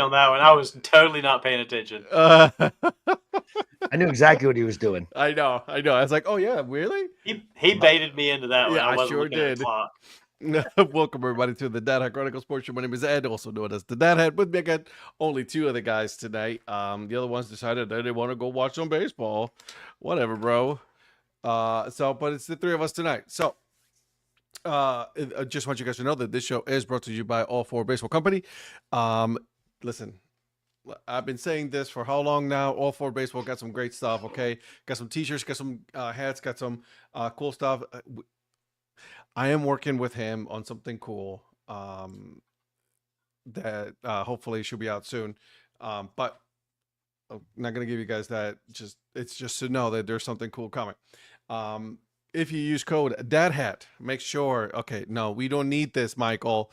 on that one. I was totally not paying attention. I knew exactly what he was doing. I know. I was like, oh yeah, really? He baited me into that one. Yeah, I I wasn't sure looking at did. the clock. Welcome everybody to the Dad Hat Chronicle Sports Show. My name is Ed, also known as the Dad Hat. With me, I got only two other guys tonight. The other ones decided that they want to go watch some baseball. Whatever, bro. But it's the three of us tonight. So, I just want you guys to know that this show is brought to you by All Four Baseball Company. Listen, I've been saying this for how long now? All Four Baseball got some great stuff. Okay, got some T-shirts, got some hats, got some cool stuff. I am working with him on something cool that hopefully should be out soon. But I'm not going to give you guys that. It's just to know that there's something cool coming. If you use code Dad Hat, make sure. Okay, no, we don't need this, Michael.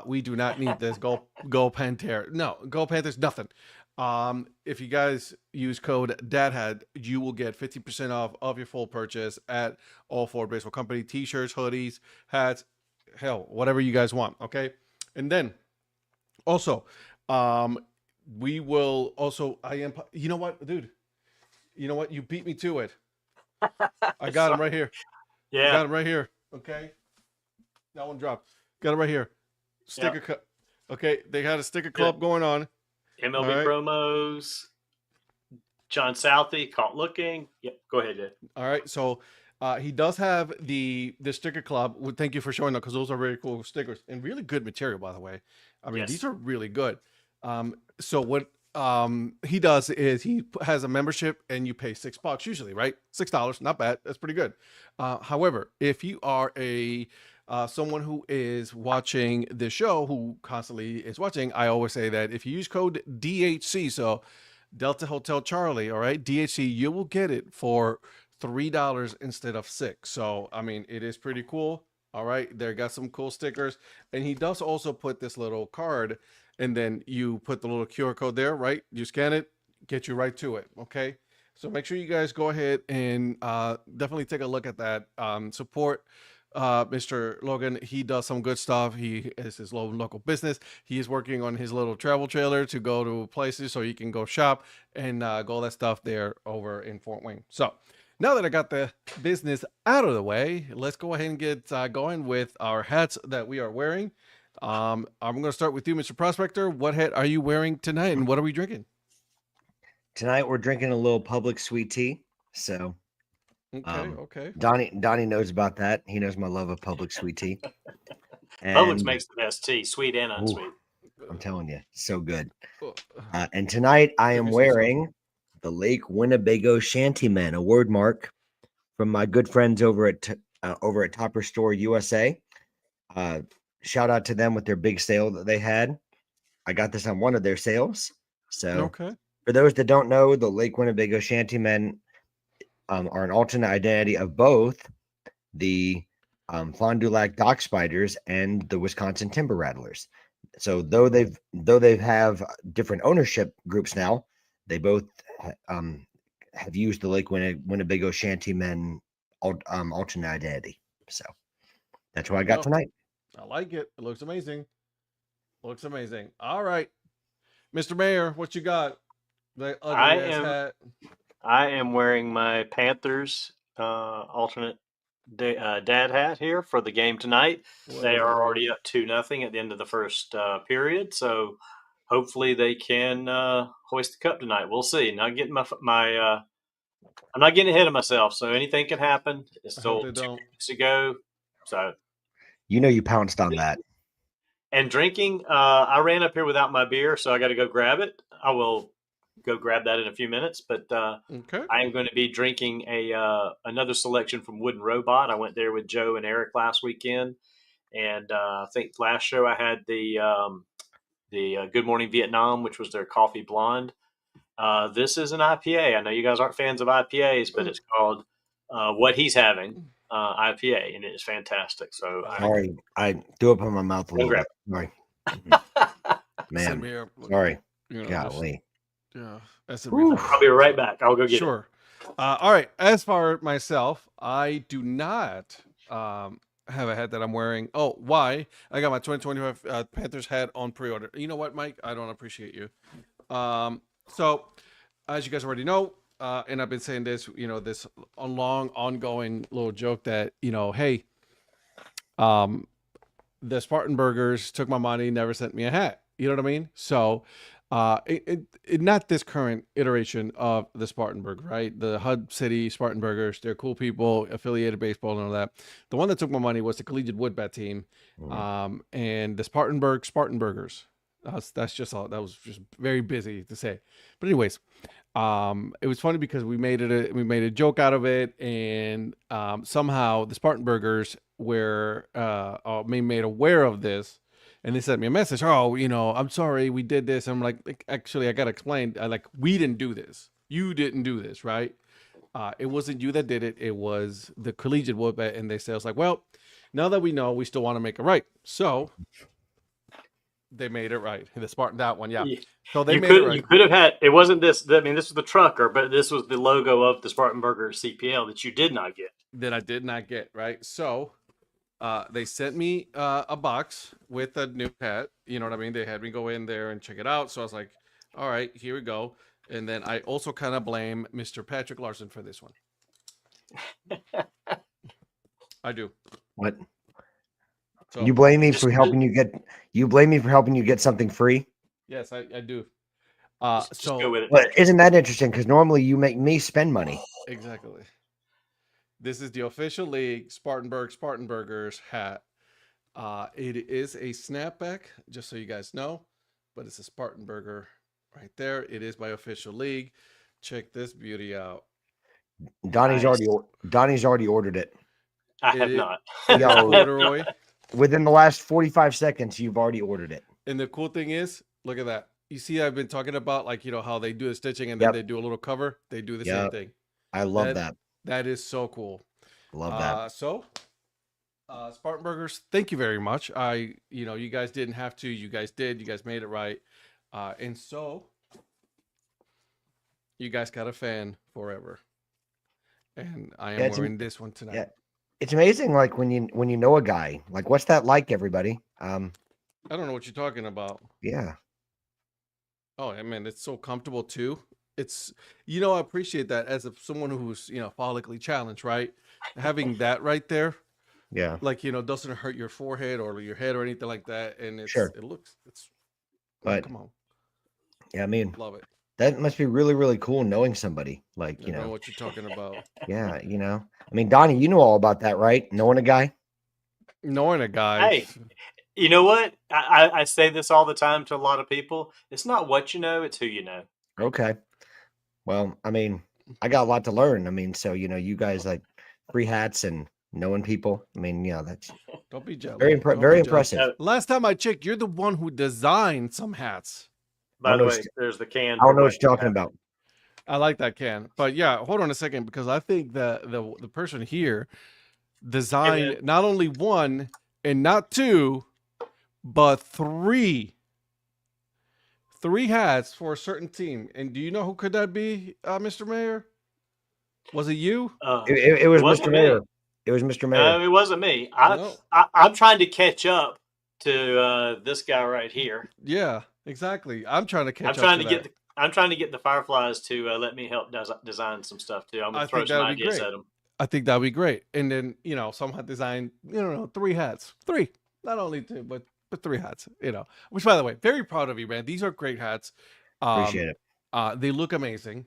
We do not need this. Go Panther. No, go Panthers. Nothing. If you guys use code Dad Hat, you will get 50% off of your full purchase at All Four Baseball Company. T-shirts, hoodies, hats, hell, whatever you guys want. Okay, and then also, we will also. You know what, dude? You know what? You beat me to it. I got him right here. Yeah, I got him right here. Okay, that one dropped. Got it right here. Sticker cup. Okay, they had a sticker club going on. MLB promos. John Southey caught looking. Yep, go ahead, Ed. All right, so he does have the sticker club. Well, thank you for showing up because those are very cool stickers and really good material, by the way. I mean, these are really good. So what he does is he has a membership and you pay $6 usually, right? $6, not bad. That's pretty good. However, if you are someone who is watching the show, who constantly is watching, I always say that if you use code DHC, so Delta Hotel Charlie, all right, DHC, you will get it for $3 instead of $6. So, I mean, it is pretty cool. All right, they got some cool stickers. And he does also put this little card, and then you put the little QR code there, right? You scan it, get you right to it, okay? So make sure you guys go ahead and definitely take a look at that. Support Mr. Logan. He does some good stuff. He is his local business. He is working on his little travel trailer to go to places so you can go shop and go all that stuff there over in Fort Wayne. So now that I got the business out of the way, let's go ahead and get going with our hats that we are wearing. I'm going to start with you, Mr. Prospector. What hat are you wearing tonight and what are we drinking? Tonight we're drinking a little Public sweet tea. So okay. Donnie knows about that. He knows my love of Public sweet tea. Publix makes the best tea, sweet and unsweet. I'm telling you, so good. And tonight I am wearing the Lake Winnebago Shantymen, a word mark from my good friends over at Topper Store USA. Shout out to them with their big sale that they had. I got this on one of their sales. So for those that don't know, the Lake Winnebago Shantymen are an alternate identity of both the Fond du Lac Dock Spiders and the Wisconsin Timber Rattlers. So though they have different ownership groups now, they both have used the Lake Winnebago Shantymen alternate identity. So that's what I got tonight. I like it. It looks amazing. Looks amazing. All right, Mr. Mayor, what you got? I am wearing my Panthers alternate Dad Hat here for the game tonight. They are already up 2-0 at the end of the first period, so hopefully they can hoist the cup tonight. We'll see. Not getting I'm not getting ahead of myself, so anything can happen. It's still 2 weeks to go, so you pounced on that. And drinking, I ran up here without my beer, so I got to go grab it. I will go grab that in a few minutes, but I am going to be drinking another selection from Wooden Robot. I went there with Joe and Eric last weekend, and I think last show I had the Good Morning Vietnam, which was their coffee blonde. This is an IPA. I know you guys aren't fans of IPAs, but it's called What He's Having IPA, and it is fantastic. So sorry, I threw up in my mouth a little bit. Sorry, man. Sorry, golly. Yeah, I'll be right back. I'll go get it. All right. As for myself, I do not have a hat that I'm wearing. Oh, why? I got my 2025 Panthers hat on pre-order. You know what, Mike? I don't appreciate you. So, as you guys already know, and I've been saying this, this long, ongoing little joke that, hey, the Spartan Burgers took my money, never sent me a hat. You know what I mean? So, not this current iteration of the Spartan Burger, right? The Hud City Spartan Burgers, they're cool people, affiliated baseball and all that. The one that took my money was the Collegiate Wood Bat team, and the Spartan Burgers. That's just all. That was just very busy to say. But anyways, it was funny because we made a joke out of it, and somehow the Spartan Burgers were made aware of this, and they sent me a message. Oh, I'm sorry, we did this. I'm like, actually, I gotta explain. We didn't do this. You didn't do this, right? It wasn't you that did it. It was the Collegiate Wood Bat, and they said, it's like, well, now that we know, we still want to make it right. So they made it right. The Spartan, that one, yeah. So they made it right. You could have had. It wasn't this. I mean, this was the trucker, but this was the logo of the Spartan Burger CPL that you did not get. That I did not get, right? So they sent me a box with a new hat. You know what I mean? They had me go in there and check it out. So I was like, all right, here we go. And then I also kind of blame Mr. Patrick Larson for this one. I do. What? So, you blame me for helping you get. You blame me for helping you get something free. Yes, I do. Just go with it. But isn't that interesting? Because normally you make me spend money. Exactly. This is the official league Spartan Burgers hat. It is a snapback, just so you guys know, but it's a Spartan Burger right there. It is by official league. Check this beauty out. Donnie's already ordered it. I have not. Corduroy. Within the last 45 seconds, you've already ordered it. And the cool thing is, look at that. You see, I've been talking about how they do the stitching and then they do a little cover. They do the same thing. I love that. That is so cool. Love that. So, Spartan Burgers, thank you very much. You guys didn't have to. You guys did. You guys made it right. And so, you guys got a fan forever. And I am wearing this one tonight. Yeah. It's amazing, like when you know a guy. Like, what's that like, everybody? I don't know what you're talking about. Yeah. Oh, I mean, it's so comfortable too. It's I appreciate that as someone who's follically challenged, right? Having that right there, yeah, like doesn't hurt your forehead or your head or anything like that, and it's but come on, yeah, I mean, love it. That must be really, really cool knowing somebody like I know what you're talking about. Yeah, I mean, Donnie, you know all about that, right? Knowing a guy. Hey, you know what? I say this all the time to a lot of people. It's not what you know; it's who you know. Okay. Well, I mean, I got a lot to learn. I mean, so you guys like free hats and knowing people. I mean, that's don't be jealous. Very impressive. Last time I checked, you're the one who designed some hats. By the way, there's the can. I don't know what you're talking about. I like that can, but yeah, hold on a second because I think the person here designed not only one and not two, but three hats for a certain team. And do you know who could that be, Mr. Mayor? Was it you? It was Mr. Mayor. It was Mr. Mayor. No, it wasn't me. I'm trying to catch up to this guy right here. Yeah, exactly. I'm trying to catch up. I'm trying to get the Fireflies to let me help design some stuff too. I'm gonna throw some ideas at them. I think that'd be great. And then somehow design 3 hats, 3, not only 2, but 3 hats. Which by the way, very proud of you, man. These are great hats. Appreciate it. They look amazing.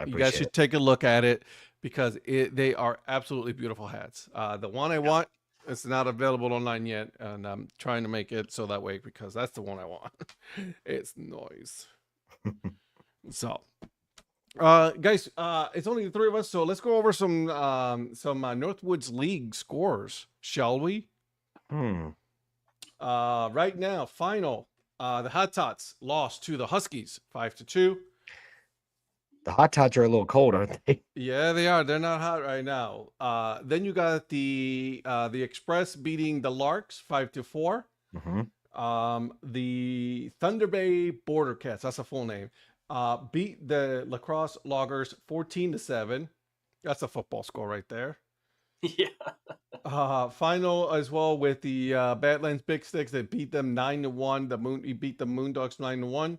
You guys should take a look at it because they are absolutely beautiful hats. The one I want, it's not available online yet, and I'm trying to make it so that way because that's the one I want. It's noise. So, guys, it's only the 3 of us, so let's go over some Northwoods League scores, shall we? Right now, final. The Hot Tots lost to the Huskies 5-2. The Hot Tots are a little cold, aren't they? Yeah, they are. They're not hot right now. Then you got the Express beating the Larks 5-4. The Thunder Bay Border Cats, that's a full name, beat the Lacrosse Loggers 14-7. That's a football score right there. Yeah. Final as well with the Badlands Big Sticks that beat them 9-1. He beat the Moondogs 9-1.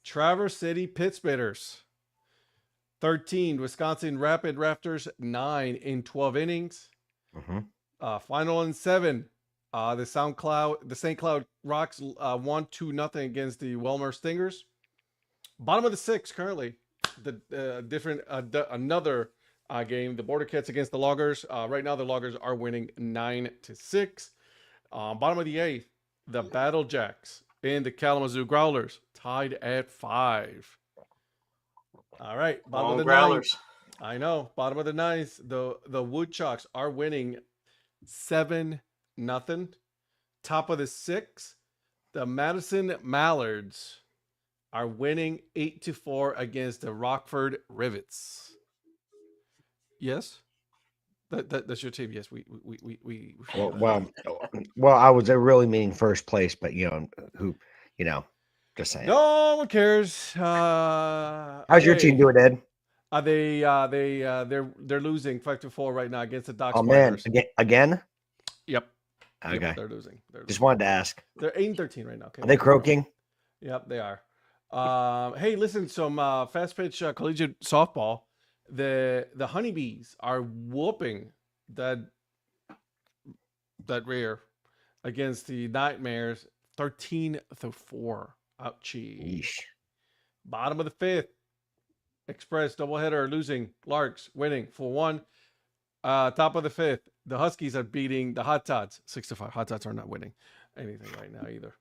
Traverse City Pittsbitters 13. Wisconsin Rapid Rafters 9 in 12 innings. Final in 7. The St. Cloud Rocks won 2-0 against the Welmer Stingers. Bottom of the 6 currently. Another game. The Border Cats against the Loggers. Right now the Loggers are winning 9-6. Bottom of the 8th, the Battle Jacks and the Kalamazoo Growlers tied at 5. All right, bottom of the Growlers. 9th. I know. Bottom of the 9th, the Woodchucks are winning 7-0. Top of the 6th, the Madison Mallards are winning 8-4 against the Rockford Rivets. Yes, that's your team. Yes, we well, I was really meaning first place, but just saying. No one cares. How's your team doing, Ed? They're losing 5-4 right now against the Dock Spiders. Man, again? Yep. Okay. Yep, they're losing. Just wanted to ask. They're 8-13 right now. Okay. Are they croaking? Yep, they are. Hey, listen, some fast pitch collegiate softball. The Honeybees are whooping that rear against the Nightmares 13-4. Ouchie. Yeesh. Bottom of the 5th, Express doubleheader losing. Larks winning 4-1. Top of the 5th, the Huskies are beating the Hot Tots 6-5. Hot Tots are not winning anything right now either.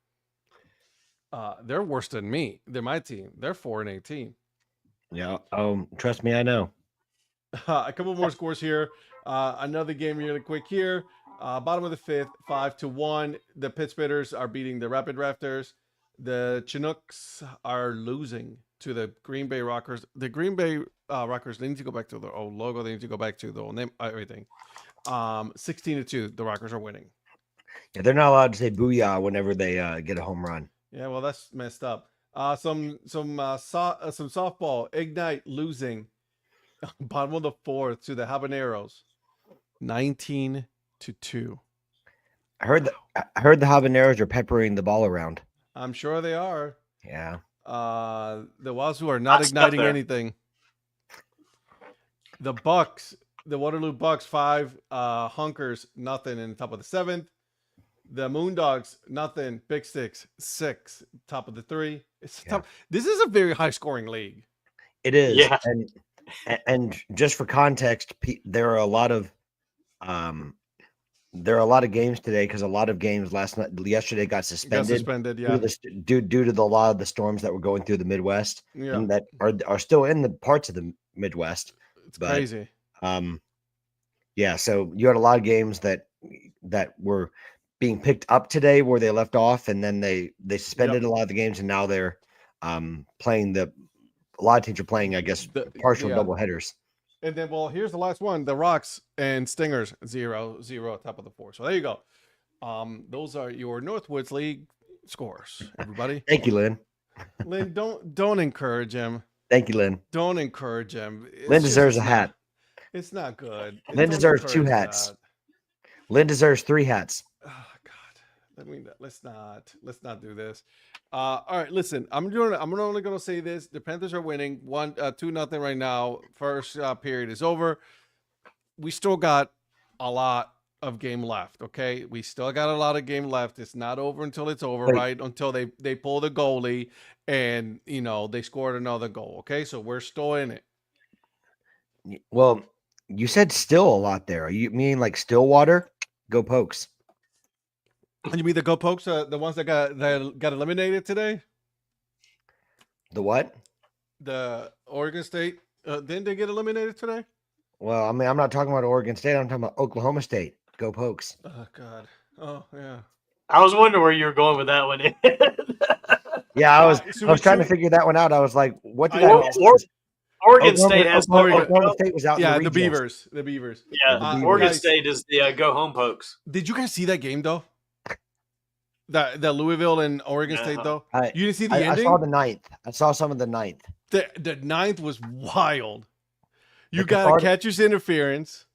They're worse than me. They're my team. They're 4-18. Yeah. Trust me, I know. A couple more scores here. Another game really quick here. Bottom of the 5th, 5-1. The Pittsbitters are beating the Rapid Rafters. The Chinooks are losing to the Green Bay Rockers. The Green Bay Rockers, they need to go back to their old logo. They need to go back to the old name, everything. 16-2, the Rockers are winning. Yeah, they're not allowed to say booyah whenever they get a home run. Yeah, well, that's messed up. Some softball. Ignite losing bottom of the 4th to the Habaneros, 19-2. I heard the Habaneros are peppering the ball around. I'm sure they are. Yeah. The Wazoo are not igniting anything. The Bucks, the Waterloo Bucks, 5 Hunkers, nothing in the top of the 7th. The Moondogs, nothing. Big Sticks, 6, top of the 3. This is a very high scoring league. It is. Yeah. And just for context, there are a lot of games today because a lot of games yesterday got suspended. Yeah. Due to a lot of the storms that were going through the Midwest, and that are still in the parts of the Midwest. It's crazy. Yeah. So you had a lot of games that were being picked up today where they left off, and then they suspended a lot of the games, and now they're playing a lot of teams are playing, I guess, partial double headers. And then, well, here's the last one. The Rocks and Stingers, 0-0, top of the 4. So there you go. Those are your Northwoods League scores, everybody. Thank you, Lynn. Lynn, don't encourage him. Thank you, Lynn. Don't encourage him. Lynn deserves a hat. It's not good. Lynn deserves 2 hats. Lynn deserves 3 hats. Oh God. Let's not do this. All right, listen. I'm only gonna say this. The Panthers are winning 2-0 right now. First period is over. We still got a lot of game left. Okay, we still got a lot of game left. It's not over until it's over, right? Until they pull the goalie and they scored another goal. Okay, so we're still in it. Well, you said still a lot there. You mean like Stillwater? Go Pokes. You mean the Go Pokes, the ones that got eliminated today? The what? The Oregon State. Didn't they get eliminated today? Well, I mean, I'm not talking about Oregon State. I'm talking about Oklahoma State. Go Pokes. Oh, God. Oh, yeah. I was wondering where you were going with that one. Yeah, I was trying to figure that one out. I was like, what did Oregon State has Oklahoma State was out. Yeah, the Beavers. The Beavers. Yeah, Oregon State is the Go Home Pokes. Did you guys see that game though? The Louisville and Oregon State though. You didn't see the ending. I saw the 9th. I saw some of the 9th. The 9th was wild. You got a catcher's interference.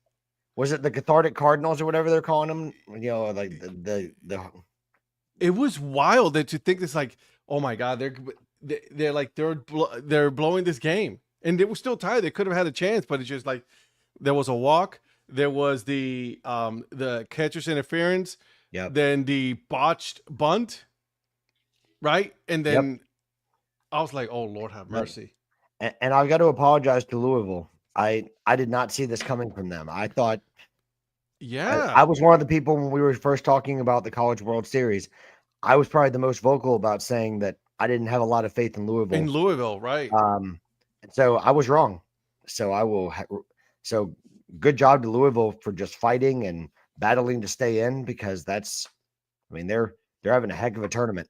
Was it the cathartic Cardinals or whatever they're calling them? You know, like the. It was wild that you think it's like, oh my God, they're blowing this game, and they were still tied. They could have had a chance, but it's just like there was a walk, there was the catcher's interference, then the botched bunt, right, and then I was like, oh Lord have mercy. And I've got to apologize to Louisville. I did not see this coming from them. I thought. Yeah, I was one of the people when we were first talking about the College World Series. I was probably the most vocal about saying that I didn't have a lot of faith in Louisville. In Louisville, right? So I was wrong. So I will. So good job to Louisville for just fighting and battling to stay in, because that's. I mean, they're having a heck of a tournament.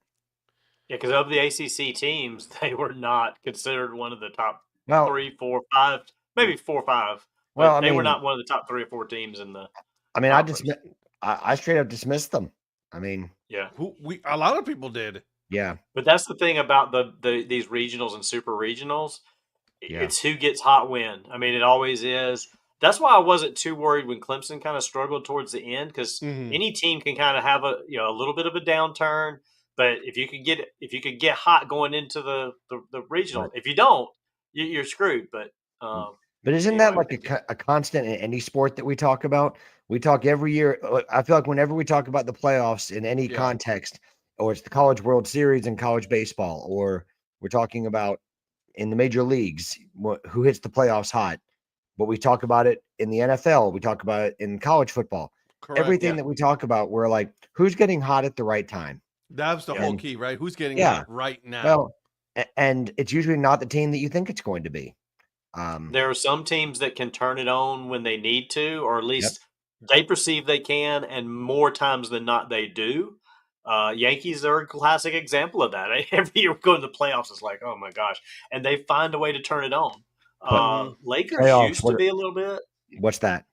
Yeah, because of the ACC teams, they were not considered one of the top 3, 4, 5, maybe 4 or 5. Well, they were not one of the top 3 or 4 teams in the. I mean, I straight up dismissed them. I mean, yeah, a lot of people did. Yeah, but that's the thing about these regionals and super regionals. Yeah. It's who gets hot when. I mean, it always is. That's why I wasn't too worried when Clemson kind of struggled towards the end, because any team can kind of have a little bit of a downturn. But if you could get hot going into the regional, right. If you don't, you're screwed. But isn't that like a constant in any sport that we talk about? We talk every year. I feel like whenever we talk about the playoffs in any context, or it's the College World Series in college baseball, or we're talking about in the major leagues, who hits the playoffs hot. But we talk about it in the NFL. We talk about it in college football. Correct, everything that we talk about, we're like, who's getting hot at the right time? That's the whole key, right? Who's getting hot right now? Well, and it's usually not the team that you think it's going to be. There are some teams that can turn it on when they need to, or at least they perceive they can, and more times than not they do. Yankees are a classic example of that. Every year we go to the playoffs, it's like, oh my gosh, and they find a way to turn it on. Lakers used to be a little bit. What's that?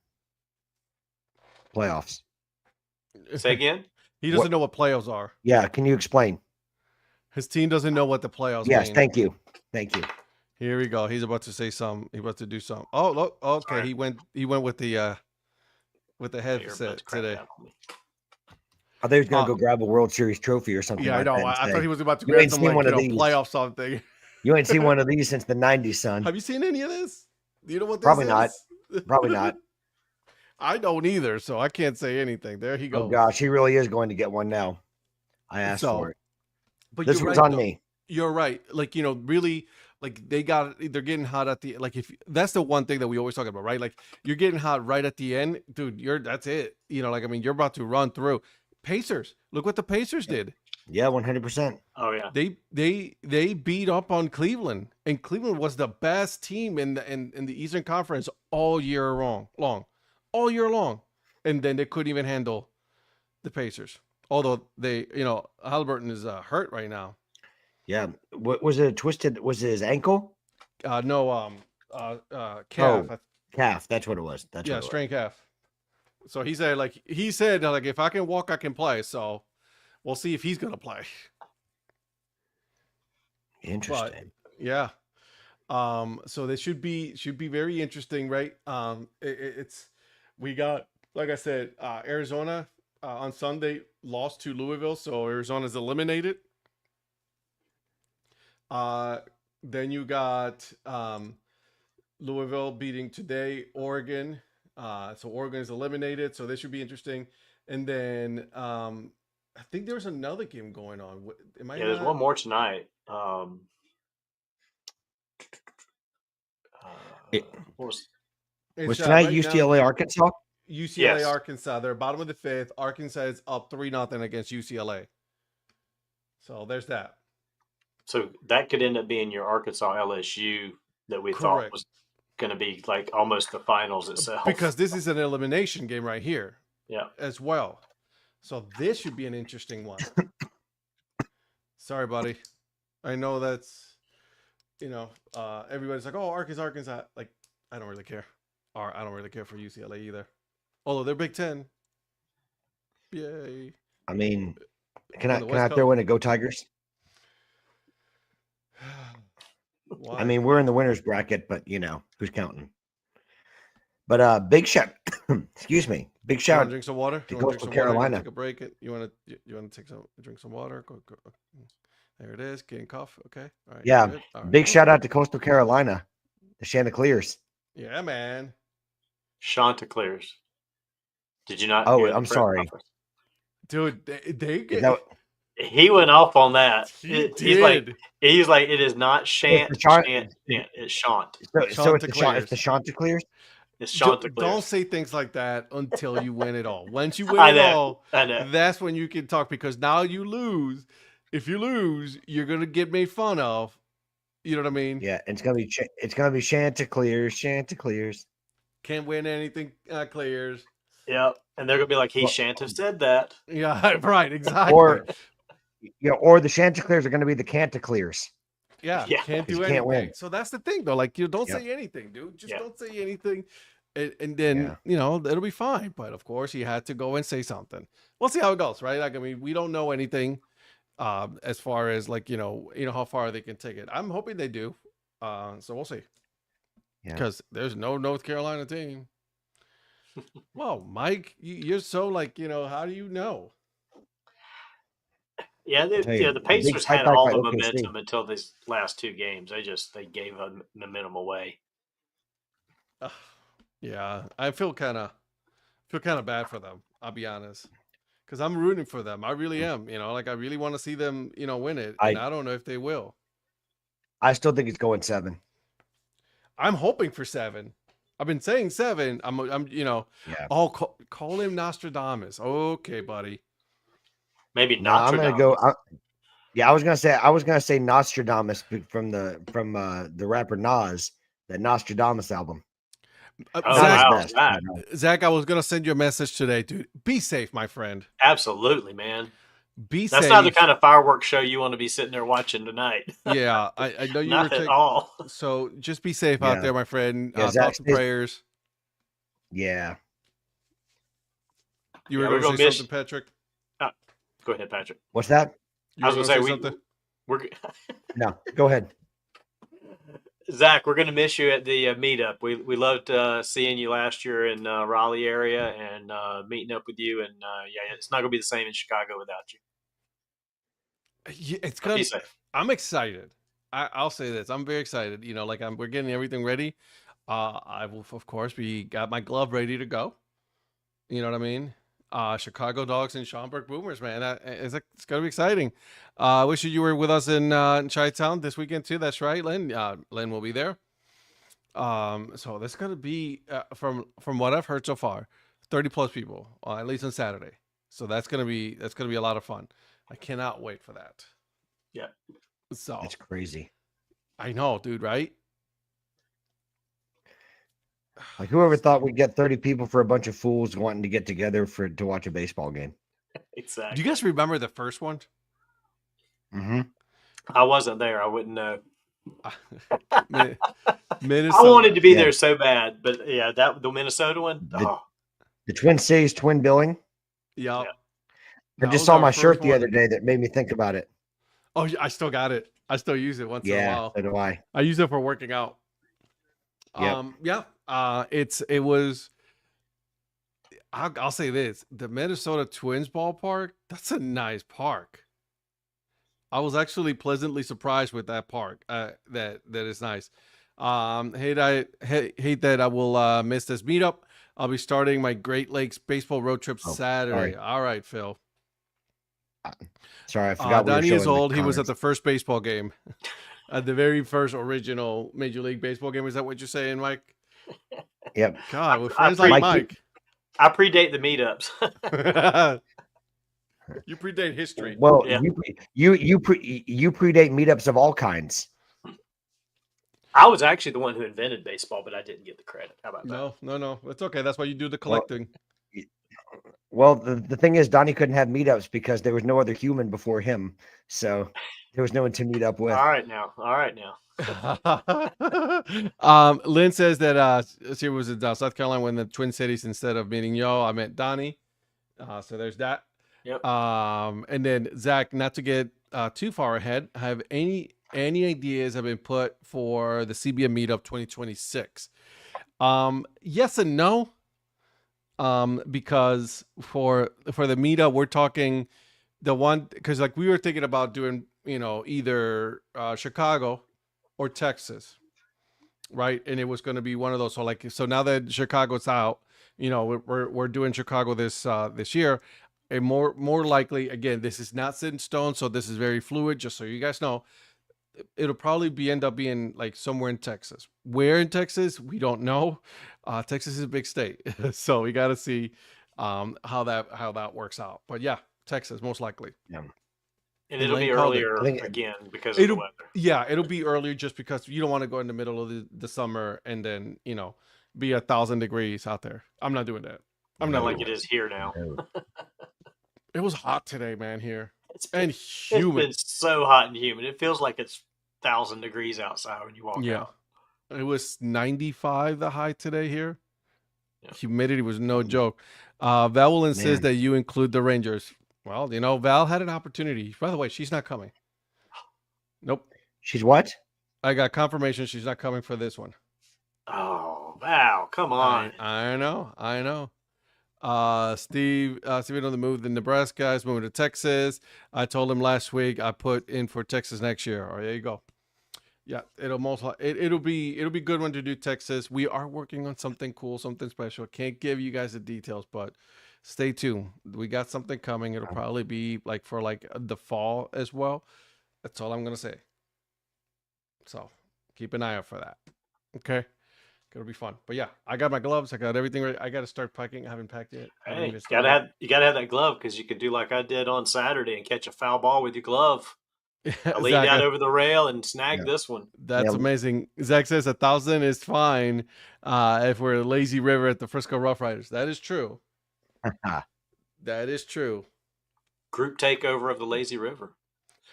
Playoffs. Say again? He doesn't know what playoffs are. Yeah, can you explain? His team doesn't know what the playoffs mean. Yes, thank you. Thank you. Here we go. He's about to say something. He's about to do something. Oh, look. Okay, sorry. He went with the headset today. I thought he was going to go grab a World Series trophy or something. Yeah, like I know. I thought he was about to grab some playoff something. You ain't seen one of these since the 90s, son. Have you seen any of this? Do you know what this Probably is? Not. Probably not. I don't either, so I can't say anything. There he goes. Oh, gosh. He really is going to get one now. I asked for it. But this was on me. You're right. Like, really, like they're getting hot at the, like, if that's the one thing that we always talk about, right? Like, you're getting hot right at the end, dude, that's it. Like, I mean, you're about to run through. Pacers. Look what the Pacers did. Yeah, 100%. Oh yeah. They beat up on Cleveland, and Cleveland was the best team in the Eastern Conference all year long, and then they couldn't even handle the Pacers. Although they, Halliburton is hurt right now. Yeah. What was it? Twisted? Was it his ankle? No. Calf. Oh, calf. That's what it was. Strained calf. So he said, if I can walk, I can play. So we'll see if he's going to play. Interesting. But, yeah. So this should be very interesting, right? We got, like I said, Arizona on Sunday lost to Louisville, so Arizona's eliminated. Then you got Louisville beating today Oregon. So Oregon is eliminated, so this should be interesting. And then I think there's another game going on. There's one more tonight. Was tonight UCLA Arkansas? UCLA Arkansas. They're bottom of the 5th. Arkansas is up 3-0 against UCLA. So there's that. So that could end up being your Arkansas LSU that we thought was going to be like almost the finals itself. Because this is an elimination game right here. Yeah. As well. So this should be an interesting one. Sorry, buddy. I know that's, everybody's like, oh, Arkansas. Like, I don't really care. Or I don't really care for UCLA either. Although they're Big Ten. Yay. I mean, can I throw in a Go Tigers? I mean, we're in the winner's bracket, but who's counting? But big shout, excuse me, big You want shout to drink some water? to You want to drink Coastal some water? You want Carolina. to take a break? You want to drink some water? Go. There it is. Getting cough. Okay. All right. Yeah, All right. big shout out to Coastal Carolina, the Chanticleers. Yeah, man. Chanticleers. Did you not? Oh, hear the I'm sorry, dude. They get. He went off on that. He's like, it is not shant. It's shant. So it's the Chanticleers. It's Chanticleers. Don't say things like that until you win it all. Once you win it all, that's when you can talk, because now you lose. If you lose, you're gonna get made fun of. You know what I mean? Yeah, and it's gonna be Chanticleers. Can't win anything, clears. Yeah, and they're gonna be like, he shan't have said that. Yeah, right, exactly. Or the Chanticleers are gonna be the Canticleers. Yeah, can't do anything. Can't win. So that's the thing, though. Like, you don't say anything, dude. Just don't say anything, and then it'll be fine. But of course, he had to go and say something. We'll see how it goes, right? Like, I mean, we don't know anything as far as like how far they can take it. I'm hoping they do. So we'll see. Yeah, because there's no North Carolina team. Well, Mike, you're so like how do you know? Yeah, the Pacers had all the momentum until these last two games. They gave a momentum away. Yeah, I feel kind of bad for them. I'll be honest, because I'm rooting for them. I really am. Like I really want to see them, win it. And I don't know if they will. I still think it's going 7. I'm hoping for 7. I've been saying 7. I'm Oh, call him Nostradamus. Okay, buddy. Maybe not. I'm gonna go. I was gonna say Nostradamus from the rapper Nas, that Nostradamus album. Zach, I was gonna send you a message today, dude. Be safe, my friend. Absolutely, man. Be safe. That's not the kind of fireworks show you want to be sitting there watching tonight. Yeah, I know you not at all. So just be safe out there, my friend. Thoughts and prayers. Yeah. You were going to say something, Patrick? Go ahead, Patrick. What's that? I was going to say something. No, go ahead. Zach, we're going to miss you at the meetup. We loved seeing you last year in Raleigh area and meeting up with you. And it's not going to be the same in Chicago without you. Yeah, it's gonna be safe. I'm excited. I'll say this. I'm very excited. We're getting everything ready. I will, of course, got my glove ready to go. You know what I mean? Chicago Dogs and Schaumburg Boomers, man. It's going to be exciting. I wish you were with us in Chi-Town this weekend too. That's right, Lynn. Lynn will be there. So there's going to be, from what I've heard so far, 30 plus people, at least on Saturday. So that's going to be a lot of fun. I cannot wait for that. Yeah. So it's crazy. I know, dude. Right? Like, whoever thought we'd get 30 people for a bunch of fools wanting to get together to watch a baseball game. Exactly. Do you guys remember the first one? Mm-hmm. I wasn't there. I wouldn't know. Minnesota. I wanted to be there so bad, but the Minnesota one. The Twin Cities twin billing. Yeah. I just saw my shirt the other day that made me think about it. Oh, I still got it. I still use it once in a while. Yeah, so do I. I use it for working out. Yep. It was. I'll say this: the Minnesota Twins ballpark. That's a nice park. I was actually pleasantly surprised with that park. That is nice. Hate that I will miss this meetup. I'll be starting my Great Lakes baseball road trip Saturday. Sorry. All right, Phil. Sorry, I forgot. Donnie is old. He was at the first baseball game, at the very first original Major League Baseball game. Is that what you're saying, Mike? Yep. God, we're friends like Mike. I predate the meetups. You predate history. Well, you predate meetups of all kinds. I was actually the one who invented baseball, but I didn't get the credit. How about that? No. It's okay. That's why you do the collecting. Well, the thing is, Donnie couldn't have meetups because there was no other human before him. So there was no one to meet up with. All right now. Lynn says that she was in South Carolina when the Twin Cities, instead of meeting I met Donnie. So there's that. Yep. And then Zach, not to get too far ahead, have any ideas have been put for the CBM meetup 2026? Yes and no. Because for the meetup, we're talking the one, because like we were thinking about doing, either Chicago or Texas, right? And it was going to be one of those. So now that Chicago's out, we're doing Chicago this year, and more likely, again, this is not set in stone, so this is very fluid. Just so you guys know, it'll probably end up being like somewhere in Texas. Where in Texas, we don't know. Texas is a big state, so we got to see how that works out. But yeah, Texas most likely. Yeah. And it'll be earlier again because of the weather. Yeah, it'll be earlier just because you don't want to go in the middle of the summer and then be 1,000 degrees out there. I'm not doing that. I'm not like it is here now. It was hot today, man. Here and humid. It's been so hot and humid. It feels like it's 1,000 degrees outside when you walk out. It was 95 the high today here. Yeah. Humidity was no joke. Val says that you include the Rangers. Well, Val had an opportunity. By the way, she's not coming. Nope. She's what? I got confirmation she's not coming for this one. Oh, Val, come on. I know. Steven on the move. The Nebraska guys moving to Texas. I told him last week I put in for Texas next year. There you go. Yeah, it'll be a good one to do Texas. We are working on something cool, something special. Can't give you guys the details, but stay tuned. We got something coming. It'll probably be for the fall as well. That's all I'm gonna say. So keep an eye out for that. Okay. It'll be fun. But yeah, I got my gloves. I got everything ready. I got to start packing. I haven't packed yet. Hey, you gotta have that glove, because you could do like I did on Saturday and catch a foul ball with your glove. I leaned out over the rail and snagged this one. That's amazing. Zach says 1,000 is fine if we're lazy river at the Frisco Rough Riders. That is true. That is true. Group takeover of the lazy river.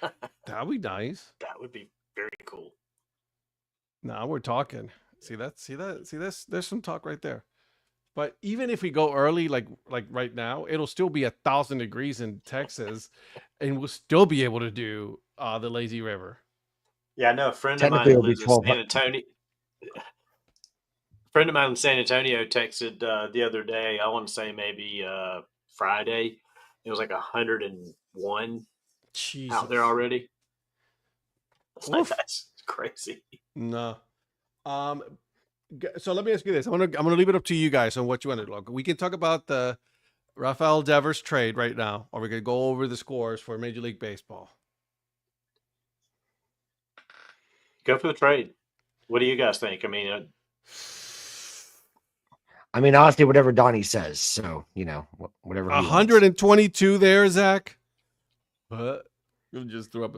That would be nice. That would be very cool. Now we're talking. See this? There's some talk right there. But even if we go early, like right now, it'll still be 1,000 degrees in Texas, and we'll still be able to do the lazy river. Yeah, I know a friend of mine who lives in San Antonio. A friend of mine in San Antonio texted the other day. I want to say maybe Friday. It was like 101 out there already. That's crazy. No. So let me ask you this. I'm gonna leave it up to you guys on what you want to do. We can talk about the Rafael Devers trade right now, or we could go over the scores for Major League Baseball. Go for the trade. What do you guys think? I mean, honestly, whatever Donnie says. So, whatever. 122 there, Zach. What? You just threw up.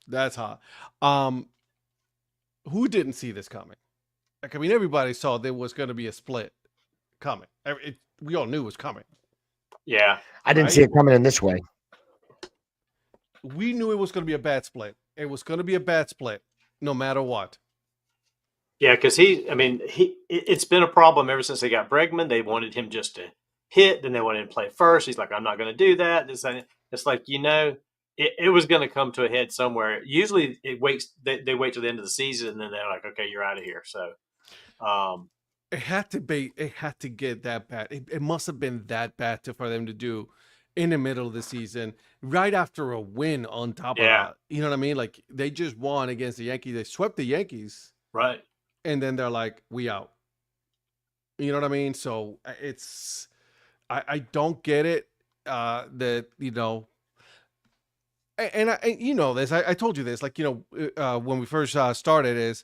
That's hot. Who didn't see this coming? Everybody saw there was going to be a split coming. We all knew it was coming. Yeah. I didn't see it coming in this way. We knew it was going to be a bad split. It was going to be a bad split no matter what. Yeah, because it's been a problem ever since they got Bregman. They wanted him just to hit, then they wanted him to play first. He's like, I'm not going to do that. It's like, it was going to come to a head somewhere. Usually they wait till the end of the season, and then they're like, okay, you're out of here. So it had to get that bad. It must have been that bad for them to do in the middle of the season, right after a win on top of that. You know what I mean? Like, they just won against the Yankees. They swept the Yankees. Right. And then they're like, we out. You know what I mean? So I don't get it that, and this, I told you this, when we first started, is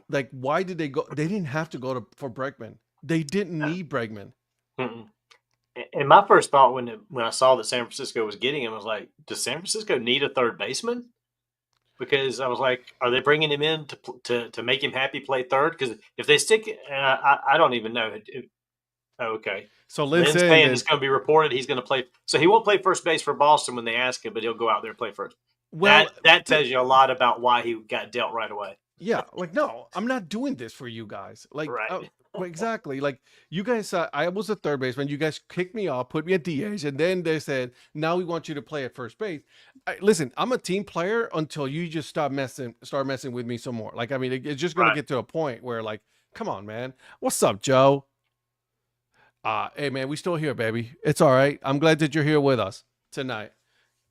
like, why did they go? They didn't have to go for Bregman. They didn't need Bregman. Mm-mm. And my first thought when I saw that San Francisco was getting him, I was like, does San Francisco need a third baseman? Because I was like, are they bringing him in to make him happy play third? Because if they stick, I don't even know. Okay. So Lynn's saying it's going to be reported he's going to play. So he won't play first base for Boston when they ask him, but he'll go out there and play first. Well, that tells you a lot about why he got dealt right away. Yeah, like, no, I'm not doing this for you guys. Like, Right. well, exactly. Like, you guys, I was a third baseman. You guys kicked me off, put me at DH, and then they said, now we want you to play at first base. Listen, I'm a team player until you just start messing with me some more. Like, I mean, it's just gonna get to a point where, like, come on, man. What's up, Joe? Hey, man, we still here, baby. It's all right. I'm glad that you're here with us tonight.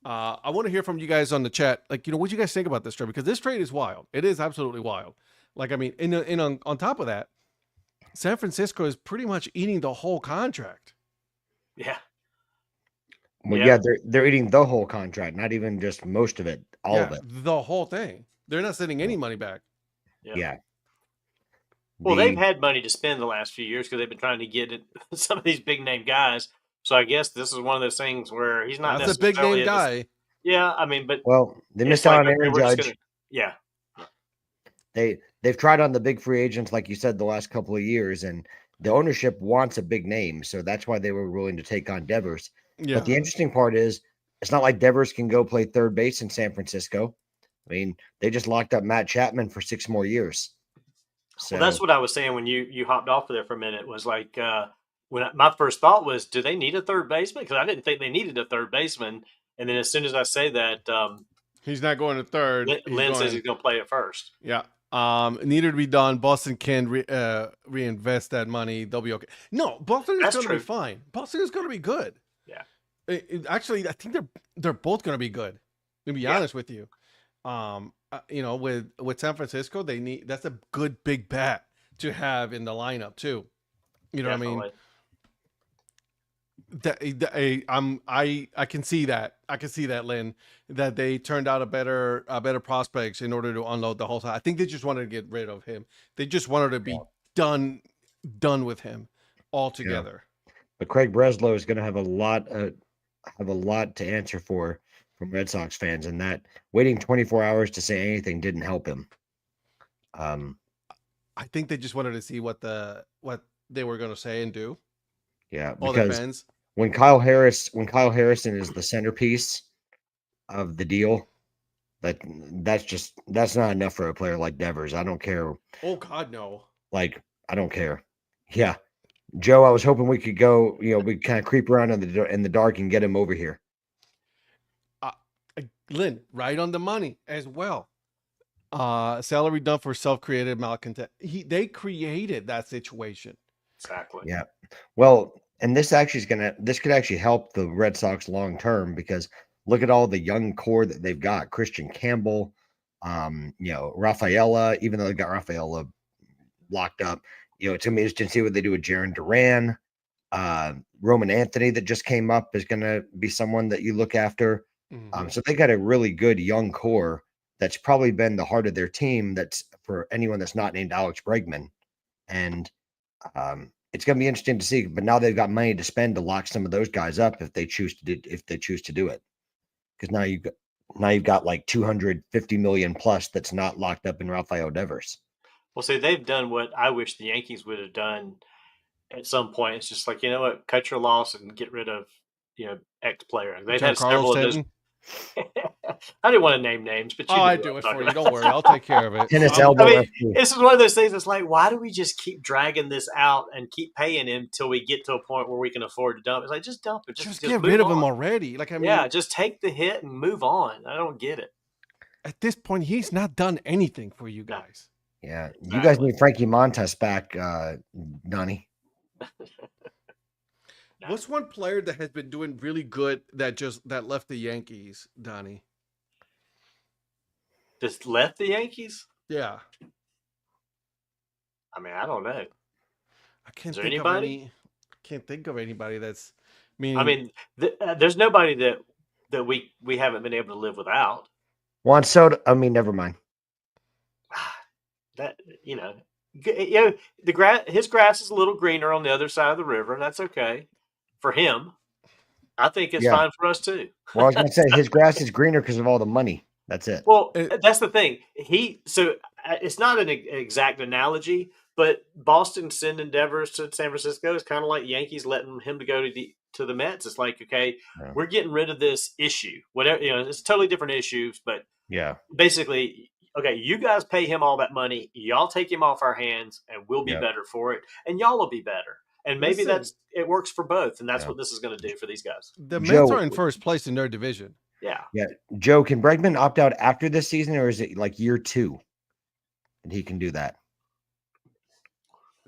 I want to hear from you guys on the chat. Like, what do you guys think about this trade? Because this trade is wild. It is absolutely wild. Like, I mean, on top of that, San Francisco is pretty much eating the whole contract. Yeah. Well, yeah, they're eating the whole contract, not even just most of it, all of it. The whole thing. They're not sending any money back. Yeah. Well, they've had money to spend the last few years because they've been trying to get some of these big name guys. So I guess this is one of those things where he's not necessarily a big name guy. Yeah, I mean, but they missed out on Aaron Judge. Yeah. They've tried on the big free agents, like you said, the last couple of years, and the ownership wants a big name, so that's why they were willing to take on Devers. Yeah. But the interesting part is, it's not like Devers can go play third base in San Francisco. I mean, they just locked up Matt Chapman for 6 more years. So well, that's what I was saying when you hopped off there for a minute. Was like when my first thought was, do they need a third baseman? Because I didn't think they needed a third baseman. And then as soon as I say that, he's not going to third. Lynn says he's going to play it first. Yeah. Needed to be done. Boston can reinvest that money. They'll be okay. No, Boston is going to be fine. Boston is going to be good. Yeah. Actually, I think they're both going to be good. To be honest with you, with San Francisco, that's a good big bat to have in the lineup too. You know what I mean? I can see that. I can see that, Lynn, that they turned out a better prospects in order to unload the whole side. I think they just wanted to get rid of him. They just wanted to be done with him altogether. Yeah. But Craig Breslow is going to have a lot to answer for from Red Sox fans, and that waiting 24 hours to say anything didn't help him. I think they just wanted to see what they were going to say and do. Yeah, because when Kyle Harrison is the centerpiece of the deal, that's not enough for a player like Devers. I don't care. Oh God, no. Like, I don't care. Yeah, Joe, I was hoping we could go. We kind of creep around in the dark and get him over here. Lynn, right on the money as well. Salary done for self-created malcontent. They created that situation. Exactly. Yeah. Well, and this could actually help the Red Sox long term, because look at all the young core that they've got. Christian Campbell, Rafaela, even though they got Rafaela locked up, it's gonna be interesting to see what they do with Jarren Duran. Roman Anthony that just came up is gonna be someone that you look after. Mm-hmm. So they got a really good young core that's probably been the heart of their team. That's for anyone that's not named Alex Bregman. And it's going to be interesting to see. But now they've got money to spend to lock some of those guys up if they choose to do it. Because now you've got like 250 million plus that's not locked up in Rafael Devers. Well, see, they've done what I wish the Yankees would have done at some point. It's just like, you know what, cut your loss and get rid of X player. They've had several of those. I didn't want to name names, but I do it for you. Don't worry, I'll take care of it. Tennis elbow. I mean, this is one of those things that's like, why do we just keep dragging this out and keep paying him till we get to a point where we can afford to dump? It's like, just dump it. Just get rid of him already. Like, I mean, just take the hit and move on. I don't get it. At this point, he's not done anything for you guys. Yeah, exactly. You guys need Frankie Montas back, Donnie. What's one player that has been doing really good that left the Yankees, Donnie? Just left the Yankees? Yeah. I mean, I don't know. I can't think of anybody that's meaning. I mean, there's nobody that we haven't been able to live without. Juan Soto. I mean, never mind. That his grass is a little greener on the other side of the river, and that's okay for him. I think it's fine for us too. Well, I was going to say his grass is greener because of all the money. That's it. Well, that's the thing. It's not an exact analogy, but Boston sending Devers to San Francisco is kind of like Yankees letting him to go to the Mets. It's like, okay, we're getting rid of this issue. Whatever, it's totally different issues, but yeah, basically, okay, you guys pay him all that money. Y'all take him off our hands, and we'll be better for it, and y'all will be better. And maybe it works for both, and that's what this is going to do for these guys. The Mets are in first place in their division. Yeah. Yeah. Joe, can Bregman opt out after this season, or is it like year 2? And he can do that.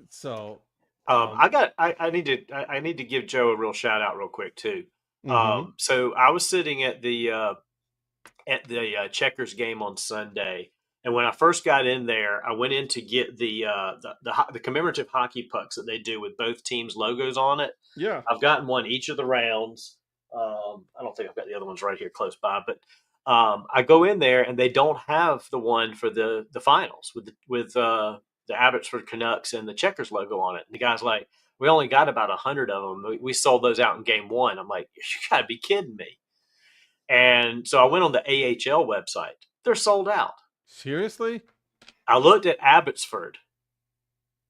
So I need to give Joe a real shout out real quick too. So I was sitting at the Checkers game on Sunday, and when I first got in there, I went in to get the commemorative hockey pucks that they do with both teams' logos on it. Yeah, I've gotten one each of the rounds. I don't think I've got the other ones right here close by, but I go in there and they don't have the one for the finals with the Abbotsford Canucks and the Checkers logo on it. And the guy's like, "We only got about 100 of them. We sold those out in game 1." I'm like, "You gotta be kidding me!" And so I went on the AHL website. They're sold out. Seriously? I looked at Abbotsford.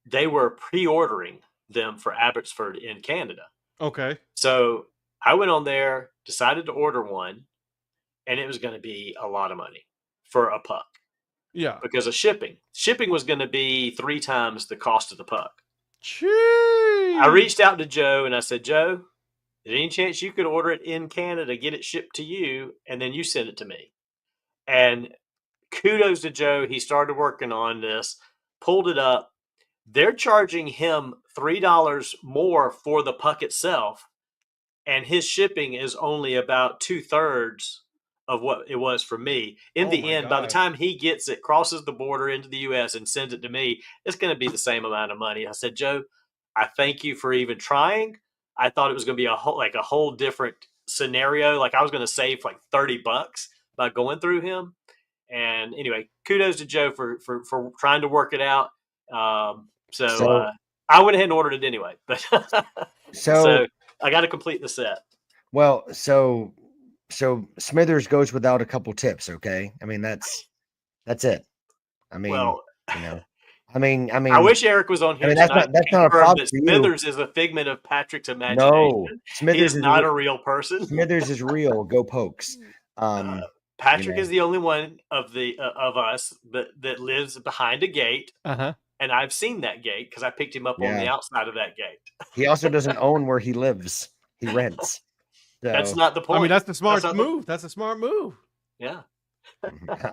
They were pre-ordering them for Abbotsford in Canada. Okay. So I went on there, decided to order one, and it was going to be a lot of money for a puck. Yeah. Because of shipping. Shipping was going to be 3 times the cost of the puck. Jeez. I reached out to Joe and I said, "Joe, is there any chance you could order it in Canada, get it shipped to you, and then you send it to me?" And kudos to Joe. He started working on this, pulled it up. They're charging him $3 more for the puck itself, and his shipping is only about 2/3 of what it was for me. In the end, by the time he gets it, crosses the border into the U.S. and sends it to me, it's going to be the same amount of money. I said, "Joe, I thank you for even trying. I thought it was going to be a whole different scenario. Like I was going to save like $30 by going through him." And anyway, kudos to Joe for trying to work it out. So I went ahead and ordered it anyway. But so I got to complete the set. Well, so Smithers goes without a couple tips. Okay, I mean that's it. I mean, you know. I mean, I wish Eric was on here. I mean, that's not a problem. Smithers is a figment of Patrick's imagination. No, Smithers is not a real person. Smithers is real. Go Pokes. Patrick is the only one of us that lives behind a gate. And I've seen that gate because I picked him up on the outside of that gate. He also doesn't own where he lives. He rents. So. That's not the point. I mean, that's the smart move. That's a smart move. Yeah.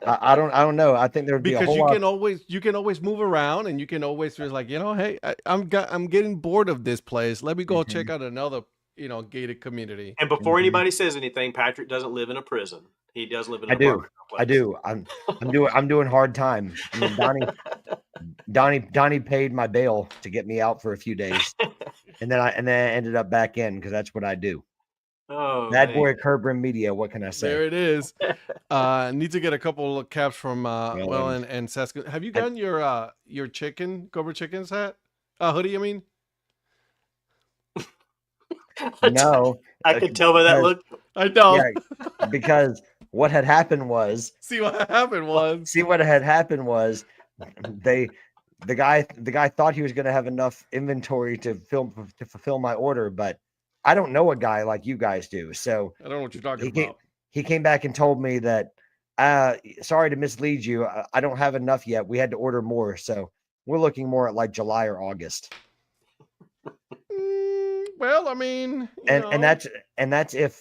I don't know. I think there would be because a whole you can always move around, and you can always feel like, hey, I'm getting bored of this place. Let me go check out another gated community. And before anybody says anything, Patrick doesn't live in a prison. He does live in an apartment complex. I do. I'm doing hard time. I mean, Donnie paid my bail to get me out for a few days, and then I ended up back in because that's what I do. Oh, Bad boy Kerbrin Media. What can I say? There it is. Need to get a couple of caps from and Saska. Have you gotten your Cobra Chicken's hat? Hoodie, I mean. No, I can tell by that look. I know. Yeah, because what had happened was. See what had happened was. The guy thought he was going to have enough inventory to fulfill my order, but I don't know a guy like you guys do. So I don't know what you're talking about. He came back and told me that, sorry to mislead you. I don't have enough yet. We had to order more. So we're looking more at like July or August. Well, I mean, and that's if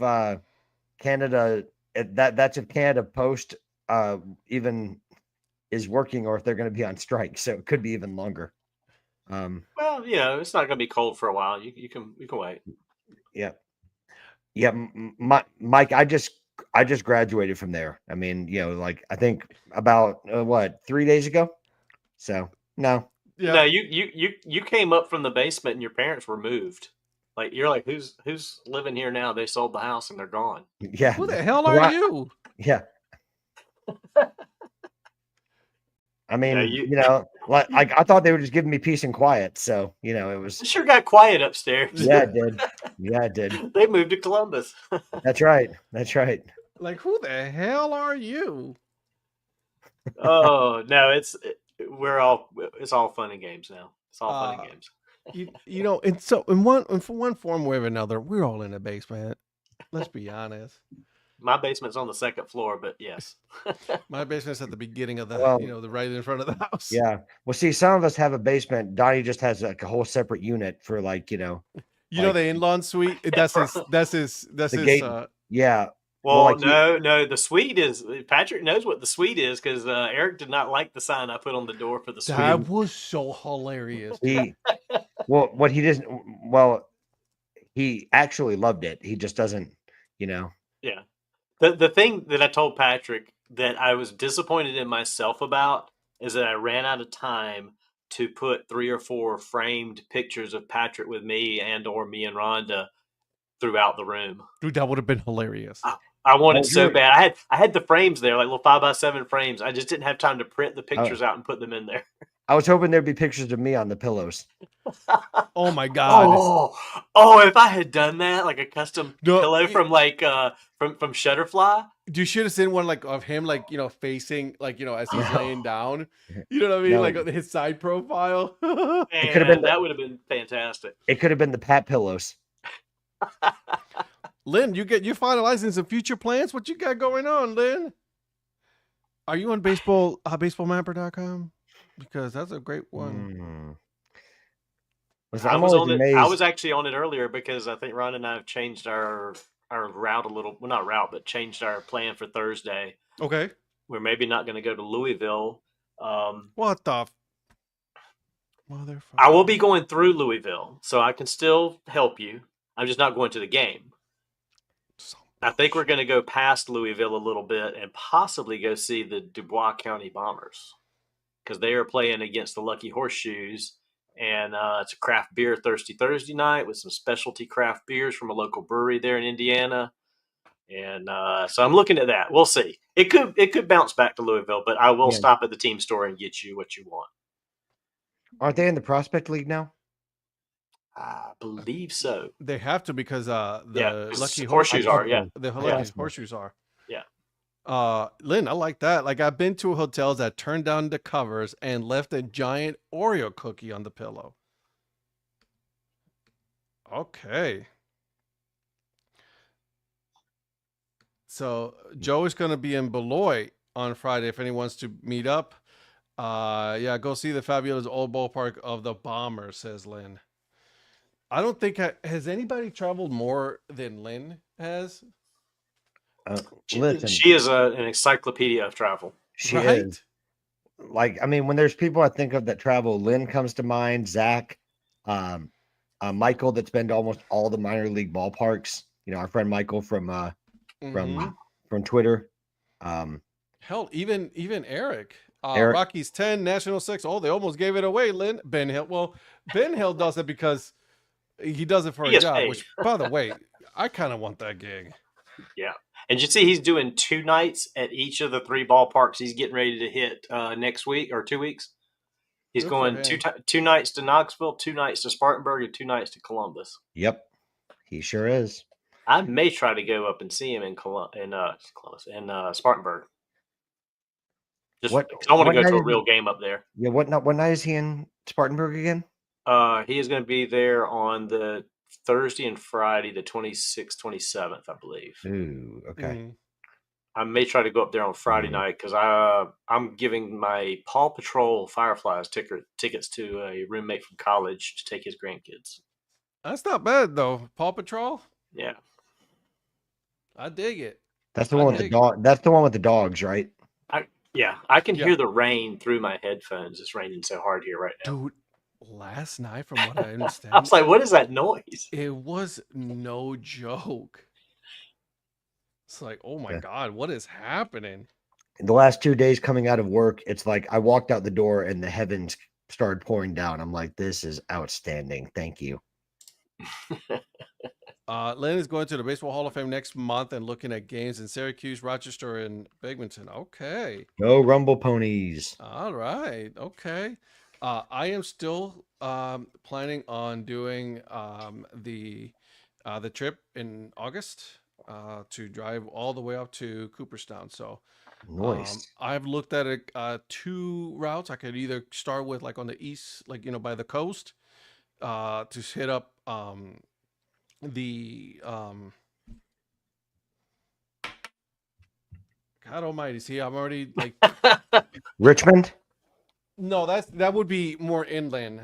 Canada, that's if Canada Post even is working, or if they're going to be on strike. So it could be even longer. Well, it's not going to be cold for a while. You can wait. Yeah. Mike, I just graduated from there. I mean, like I think about 3 days ago. So no. Yeah. No, you came up from the basement and your parents were moved. Like you're like, who's living here now? They sold the house and they're gone. Yeah. Who the hell are you? Yeah. I mean, I thought they were just giving me peace and quiet. So, it was. It sure got quiet upstairs. Yeah, it did. Yeah, it did. They moved to Columbus. That's right. Like, who the hell are you? Oh no, it's all fun and games now. It's all fun and games. And so in one form or another, we're all in the basement. Let's be honest. My basement's on the second floor, but yes. My basement's at the beginning of the, the right in front of the house. Yeah. Well, see, some of us have a basement. Donnie just has like a whole separate unit for like, the in-law suite. That's his. Gate. Yeah. Well, no. The suite is Patrick knows what the suite is because Eric did not like the sign I put on the door for the suite. That was so hilarious. He actually loved it. He just doesn't, Yeah. The thing that I told Patrick that I was disappointed in myself about is that I ran out of time to put 3 or 4 framed pictures of Patrick with me or me and Rhonda throughout the room. Dude, that would have been hilarious. I wanted so bad. I had the frames there, like little 5x7 frames. I just didn't have time to print the pictures out and put them in there. I was hoping there'd be pictures of me on the pillows. Oh my God! Oh! If I had done that, like a custom pillow from from Shutterfly. You should have seen one like of him, like facing, like as he's laying down. You know what I mean? Like his side profile. It could have been that would have been fantastic. It could have been the Pat pillows. Lynn, you finalizing some future plans? What you got going on, Lynn? Are you on baseballmapper.com? Because that's a great one. I was actually on it earlier because I think Ron and I have changed our route a little. Well, not route, but changed our plan for Thursday. Okay. We're maybe not going to go to Louisville. What the motherfucker? I will be going through Louisville, so I can still help you. I'm just not going to the game. I think we're going to go past Louisville a little bit and possibly go see the Dubois County Bombers because they are playing against the Lucky Horseshoes, and it's a craft beer thirsty Thursday night with some specialty craft beers from a local brewery there in Indiana. And so I'm looking at that. We'll see. It could bounce back to Louisville, but I will stop at the team store and get you what you want. Aren't they in the Prospect League now? I believe so. They have to because the Lucky Horseshoes are. Yeah, the Lucky Horseshoes are. Yeah. Lynn, I like that. Like I've been to hotels that turned down the covers and left a giant Oreo cookie on the pillow. Okay. So Joe is going to be in Beloit on Friday if anyone wants to meet up. Go see the fabulous old ballpark of the Bombers, says Lynn. I don't think has anybody traveled more than Lynn has. Listen, she is an encyclopedia of travel. She is. Like, I mean, when there's people I think of that travel, Lynn comes to mind. Zach, Michael, that's been to almost all the minor league ballparks. Our friend Michael from Twitter. Hell, even Eric. Rockies 10, National 6. Oh, they almost gave it away, Lynn. Ben Hill. Well, Ben Hill does it because he does it for a job, which, by the way, I kind of want that gig. Yeah. And you see he's doing 2 nights at each of the 3 ballparks he's getting ready to hit next week or 2 weeks. He's going 2 nights to Knoxville, 2 nights to Spartanburg, and 2 nights to Columbus. Yep. He sure is. I may try to go up and see him in Spartanburg. Just I want to go to a real game up there. Yeah, what night is he in Spartanburg again? He is going to be there on the Thursday and Friday, the 26th, 27th, I believe. Ooh, okay. Mm-hmm. I may try to go up there on Friday night because I'm giving my Paw Patrol Fireflies tickets to a roommate from college to take his grandkids. That's not bad though. Paw Patrol. Yeah, I dig it. That's the one with the dog. That's the one with the dogs, right? I can hear the rain through my headphones. It's raining so hard here right now. Dude, last night, from what I understand, I was like, "What is that noise?" It was no joke. It's like, oh my God, what is happening? In the last 2 days coming out of work, it's like I walked out the door and the heavens started pouring down. I'm like, this is outstanding. Thank you. Lynn is going to the Baseball Hall of Fame next month and looking at games in Syracuse, Rochester, and Binghamton. Okay. Go Rumble Ponies. All right. Okay. I am still planning on doing the trip in August to drive all the way up to Cooperstown. So nice. I've looked at 2 routes. I could either start with like on the east, like by the coast, to hit up God Almighty! See, I'm already like Richmond. No, that would be more inland.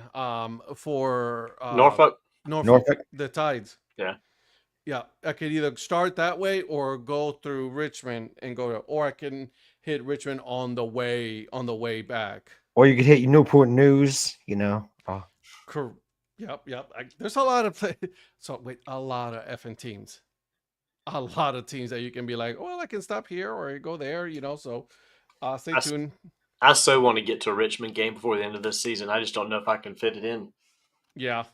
For Norfolk. Norfolk, the tides. Yeah. Yeah, I could either start that way or go through Richmond and or I can hit Richmond on the way back. Or you could hit Newport News, you know. Oh. Yep. There's a lot of a lot of effing teams. A lot of teams that you can be like, well, I can stop here or go there, you know. So stay tuned. I so want to get to a Richmond game before the end of this season. I just don't know if I can fit it in. Yeah.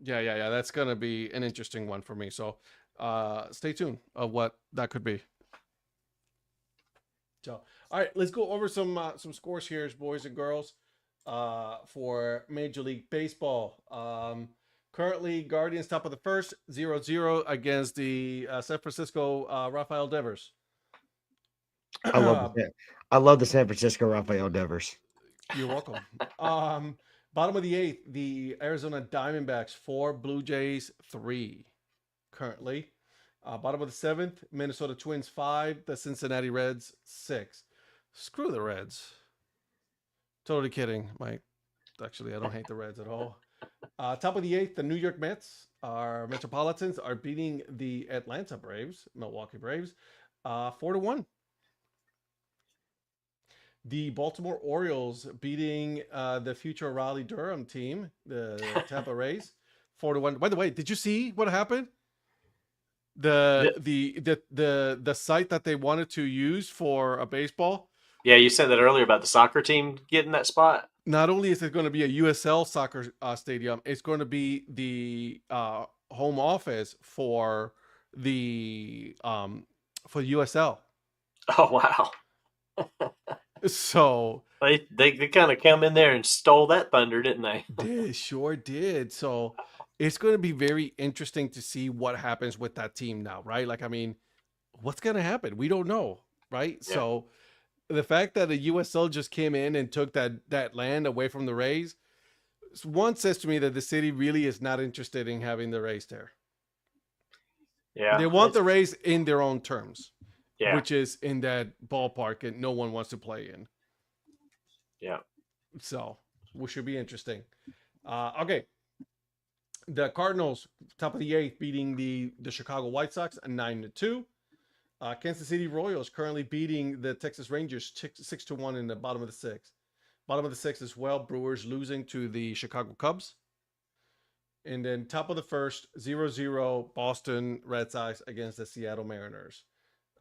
That's gonna be an interesting one for me. So stay tuned of what that could be. So all right, let's go over some scores here, boys and girls, for Major League Baseball. Currently, Guardians top of the first, 0-0 against the San Francisco Rafael Devers. I love the San Francisco Rafael Devers. You're welcome. Bottom of the eighth, the Arizona Diamondbacks 4, Blue Jays 3. Currently, bottom of the seventh, Minnesota Twins 5, the Cincinnati Reds 6. Screw the Reds. Totally kidding, Mike. Actually, I don't hate the Reds at all. Top of the eighth, the New York Mets, our Metropolitans, are beating the Atlanta Braves, Milwaukee Braves, 4-1. The Baltimore Orioles beating the future Raleigh-Durham team, the Tampa Rays, 4-1. By the way, did you see what happened? The site that they wanted to use for a baseball. Yeah, you said that earlier about the soccer team getting that spot. Not only is it going to be a USL soccer stadium, it's going to be the home office for the USL. Oh wow! So they kind of come in there and stole that thunder, didn't they? They sure did. So it's going to be very interesting to see what happens with that team now, right? Like, I mean, what's going to happen? We don't know, right? Yeah. So the fact that the USL just came in and took that land away from the Rays, one says to me that the city really is not interested in having the Rays there. Yeah, they want the Rays in their own terms, yeah, which is in that ballpark and no one wants to play in. Yeah. So, which should be interesting. Okay. The Cardinals, top of the eighth, beating the Chicago White Sox 9-2. Kansas City Royals currently beating the Texas Rangers 6-1 in the bottom of the sixth. Bottom of the sixth as well, Brewers losing to the Chicago Cubs. And then top of the first, 0-0 Boston Red Sox against the Seattle Mariners.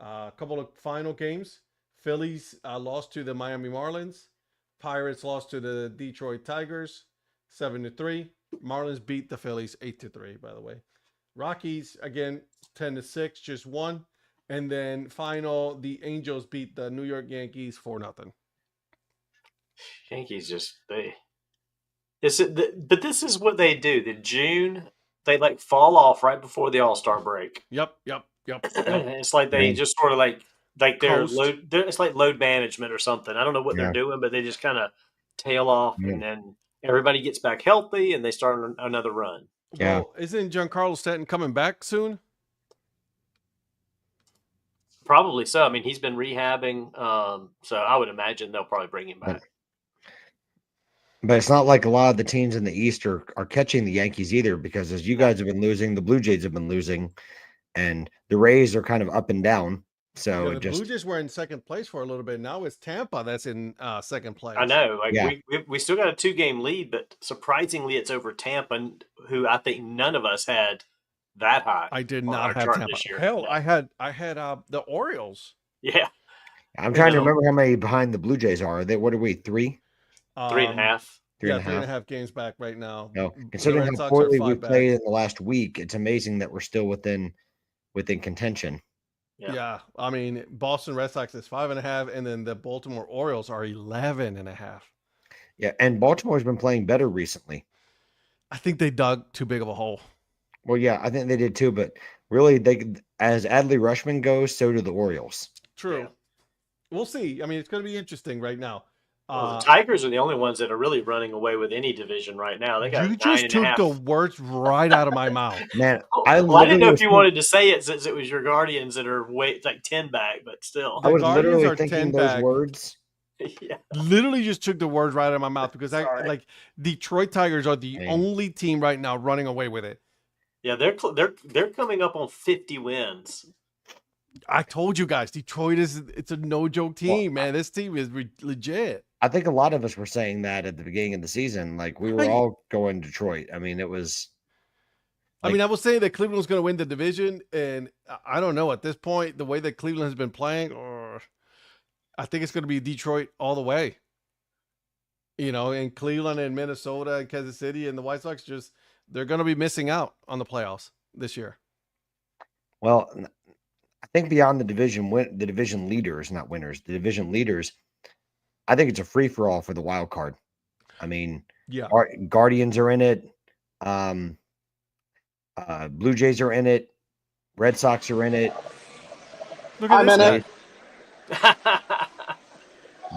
A couple of final games. Phillies lost to the Miami Marlins. Pirates lost to the Detroit Tigers 7-3. Marlins beat the Phillies 8-3, by the way. Rockies, again, 10-6, just one. And then final, the Angels beat the New York Yankees 4-0. Yankees just but this is what they do. The June, they like fall off right before the All-Star break. Yep. It's like they just sort of like they're it's like load management or something. I don't know what they're doing, but they just kind of tail off, and then everybody gets back healthy, and they start another run. Yeah. Well, isn't Giancarlo Stanton coming back soon? Probably so. I mean, he's been rehabbing, so I would imagine they'll probably bring him back. But it's not like a lot of the teams in the East are catching the Yankees either, because as you guys have been losing, the Blue Jays have been losing, and the Rays are kind of up and down. So the Blue Jays were in second place for a little bit. Now it's Tampa that's in second place. I know. We still got a 2-game lead, but surprisingly, it's over Tampa, who I think none of us had that high. I did not have Tampa this year. Hell, no. I had the Orioles. Yeah. I'm trying to remember how many behind the Blue Jays are. What are we, 3? 3.5. 3.5 games back right now. No, considering how poorly we played in the last week, it's amazing that we're still within contention. Yeah. I mean, Boston Red Sox is 5.5, and then the Baltimore Orioles are 11.5. Yeah, and Baltimore's been playing better recently. I think they dug too big of a hole. Well, yeah, I think they did too, but really, as Adley Rutschman goes, so do the Orioles. True. Yeah. We'll see. I mean, it's going to be interesting right now. Well, the Tigers are the only ones that are really running away with any division right now. They got you just took the words right out of my mouth, man. I didn't know if you wanted to say it since it was your Guardians that are like 10 back, but still, I was literally thinking those words. Yeah. Literally just took the words right out of my mouth because like Detroit Tigers are the only team right now running away with it. Yeah, they're coming up on 50 wins. I told you guys, Detroit it's a no joke team, man. This team is legit. I think a lot of us were saying that at the beginning of the season. Like we were all going Detroit. I mean, it was. I mean, I was saying that Cleveland was going to win the division, and I don't know at this point the way that Cleveland has been playing, or I think it's going to be Detroit all the way. You know, and Cleveland and Minnesota and Kansas City and the White Sox they're going to be missing out on the playoffs this year. Well, I think beyond the division leaders, not winners, the division leaders, I think it's a free for all for the wild card. I mean, yeah, Guardians are in it. Blue Jays are in it. Red Sox are in it. Look at this guy.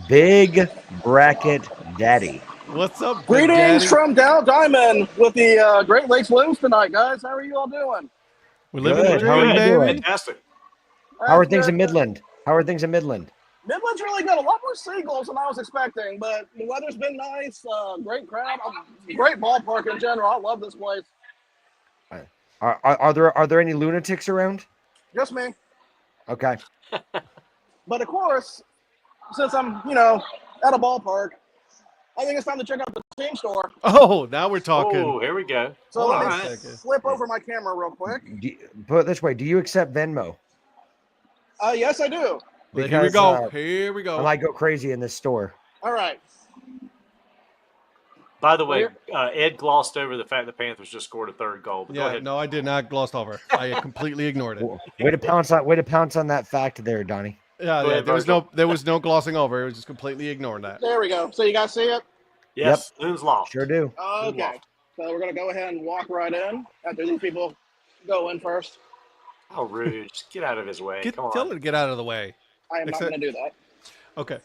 Big bracket daddy. What's up? Greetings from Dow Diamond with the Great Lakes Loons tonight, guys. How are you all doing? We're living the dream, baby. Fantastic. How are things in Midland? Midland's really good. A lot more seagulls than I was expecting, but the weather's been nice. Great crowd. Great ballpark in general. I love this place. Are there any lunatics around? Just me. Okay. But of course, since I'm, at a ballpark, I think it's time to check out the team store. Oh, now we're talking. Oh, here we go. So let me flip over my camera real quick. Put it this way: do you accept Venmo? Yes, I do. Because, here we go. Here we go. I might go crazy in this store. All right. By the way, Ed glossed over the fact the Panthers just scored a third goal. But go ahead. No, I did not gloss over. I completely ignored it. Way to pounce on that fact there, Donnie. Yeah, there was no glossing over. It was just completely ignoring that. There we go. So you guys see it? Yes. Yep. Loons Loft. Sure do. Okay. So we're gonna go ahead and walk right in after these people go in first. How rude! Just get out of his way. Come on. Tell him to get out of the way. I am not gonna do that. Okay.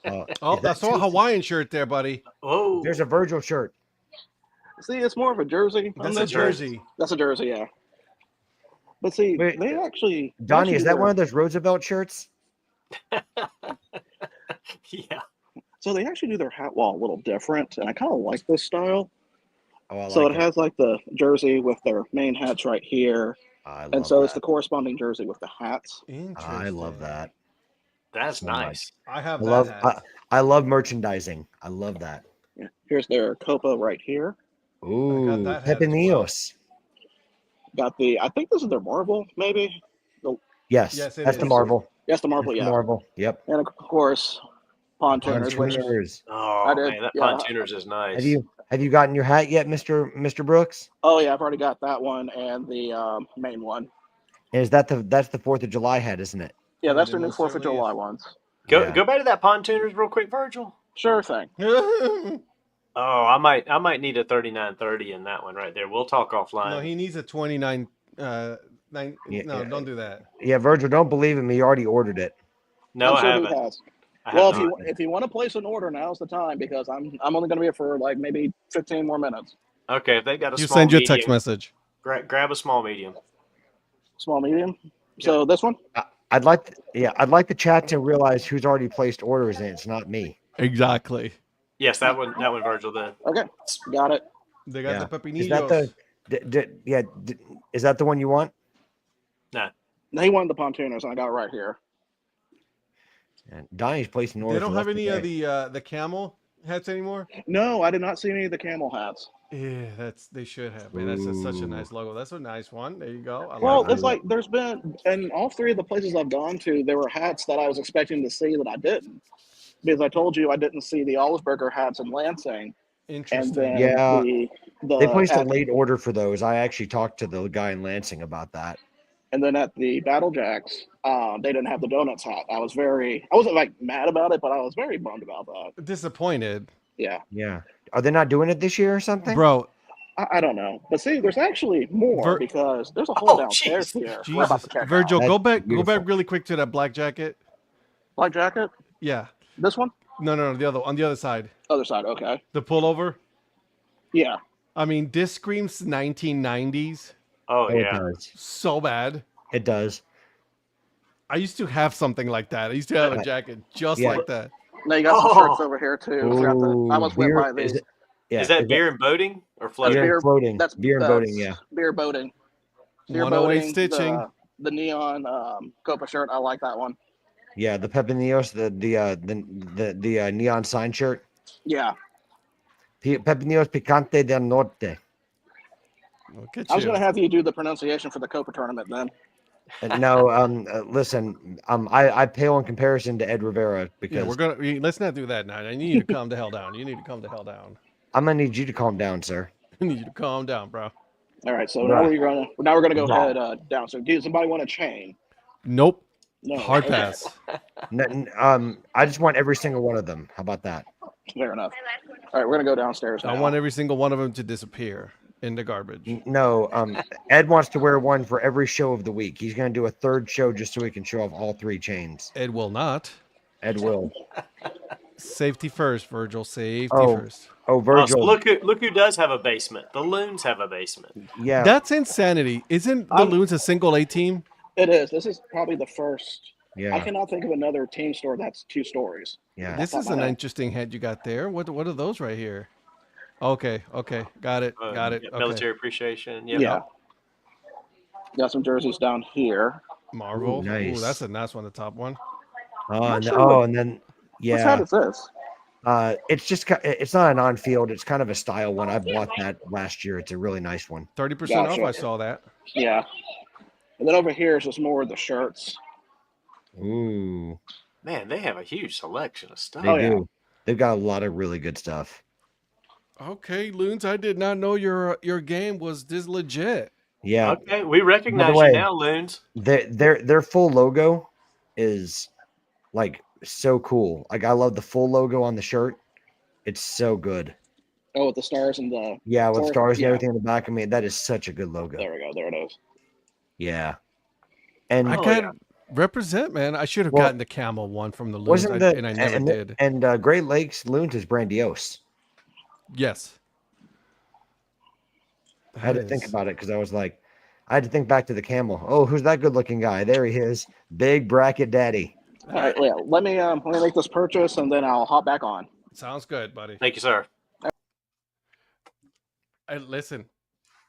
I saw a Hawaiian shirt there, buddy. Oh, there's a Virgil shirt. See, it's more of a jersey. That's a jersey. That's a jersey, yeah. But see, they actually. Donnie, is that one of those Roosevelt shirts? Yeah. So they actually do their hat wall a little different, and I kind of like this style. Oh, it has like the jersey with their main hats right here, and so it's the corresponding jersey with the hats. I love that. That's nice. I love merchandising. I love that. Yeah. Here's their Copa right here. Ooh, Pepineos. Got I think this is their Marvel, maybe. Yes, that's the Marvel. Yes, the Marvel, yeah. Marvel, yep. And of course, Pontooners. Oh, man, that Pontooners is nice. Have you gotten your hat yet, Mr. Brooks? Oh yeah, I've already got that one and the main one. And that's the 4th of July hat, isn't it? Yeah, that's their new 4th of July ones. Go back to that Pontooners real quick, Virgil. Sure thing. Oh, I might need a 3930 in that one right there. We'll talk offline. No, he needs a 29. No, don't do that. Yeah, Virgil, don't believe him. He already ordered it. No, I haven't. Well, if you want to place an order, now's the time because I'm only going to be here for like maybe 15 more minutes. Okay, if they got a you small send your medium, text message. Grab a small medium. Small medium. So this one. I'd like the chat to realize who's already placed orders and it's not me. Exactly. Yes, that one, Virgil did. Okay, got it. They got the Pepinillos. Is that is that the one you want? No. They wanted the Pontooners, and I got it right here. And Donnie's placing orders. They don't have any of the camel hats anymore? No, I did not see any of the camel hats. Yeah, they should have. Man, that's such a nice logo. That's a nice one. There you go. It's like there's been in all three of the places I've gone to, there were hats that I was expecting to see that I didn't. Because I told you I didn't see the Allsburger hats in Lansing. Interesting. And then they placed a late order for those. I actually talked to the guy in Lansing about that. And then at the Battle Jacks, they didn't have the Donuts hat. I wasn't like mad about it, but I was very bummed about that. Disappointed. Yeah. Yeah. Are they not doing it this year or something? Bro. I don't know. But see, there's actually more because there's a whole downstairs here. Virgil, go back really quick to that black jacket. Black jacket? Yeah. This one? No, on the other side. Other side, okay. The pullover. Yeah. I mean, this screams 1990s. Oh It yeah. does. So bad. It does. I used to have something like that. I used to have a jacket just like that. Now you got some shirts over here too. Ooh, I almost went by is these. Is that beer and boating or floating? Beer and floating. That's beer and boating. Yeah. Beer boating. Beer 108 boating. stitching. The neon Copa shirt. I like that one. Yeah, the Pepinios, the neon sign shirt. Yeah. Pepinios Picante del Norte. I was going to have you do the pronunciation for the Copa tournament then. No, listen, I pale in comparison to Ed Rivera because let's not do that now. I need you to calm the hell down. You need to calm the hell down. I'm gonna need you to calm down, sir. I need you to calm down, bro. All right, so now we're gonna go head down. So, does somebody want a chain? Nope. No. Hard pass. I just want every single one of them. How about that? Fair enough. All right, we're gonna go downstairs now. I want every single one of them to disappear in the garbage. No, Ed wants to wear one for every show of the week. He's gonna do a third show just so he can show off all 3 chains. Ed will not. Ed will. Safety first, Virgil. Safety first. Oh, Virgil. So look who does have a basement. The Loons have a basement. Yeah. That's insanity. Isn't the Loons a single A team? It is. This is probably the first. Yeah. I cannot think of another team store that's 2 stories. Yeah. This is an interesting head you got there. What are those right here? Okay. Got it. Okay. Military appreciation. Yep. Yeah. Got some jerseys down here. Marvel. Ooh, nice. Ooh, that's a nice one, the top one. And then yeah. What hat is this? It's just it's not an on-field. It's kind of a style one. I bought that last year. It's a really nice one. 30% off. I saw that. Yeah. And then over here is just more of the shirts. Ooh. Man, they have a huge selection of stuff. They do. They've got a lot of really good stuff. Okay, Loons, I did not know your game was this legit. Yeah. Okay, we recognize you now, Loons. Their full logo is like so cool. Like I love the full logo on the shirt. It's so good. Oh, with the stars and the with stars and everything in the back. I mean, that is such a good logo. There we go. There it is. Yeah. And I got represent, man. I should have gotten the camel one from the Loons, and I never did. And Great Lakes Loons is grandiose. Yes. I had to think about it because I had to think back to the camel. Oh, who's that good-looking guy? There he is, big bracket daddy. All right, yeah. Let me make this purchase and then I'll hop back on. Sounds good, buddy. Thank you, sir. Listen.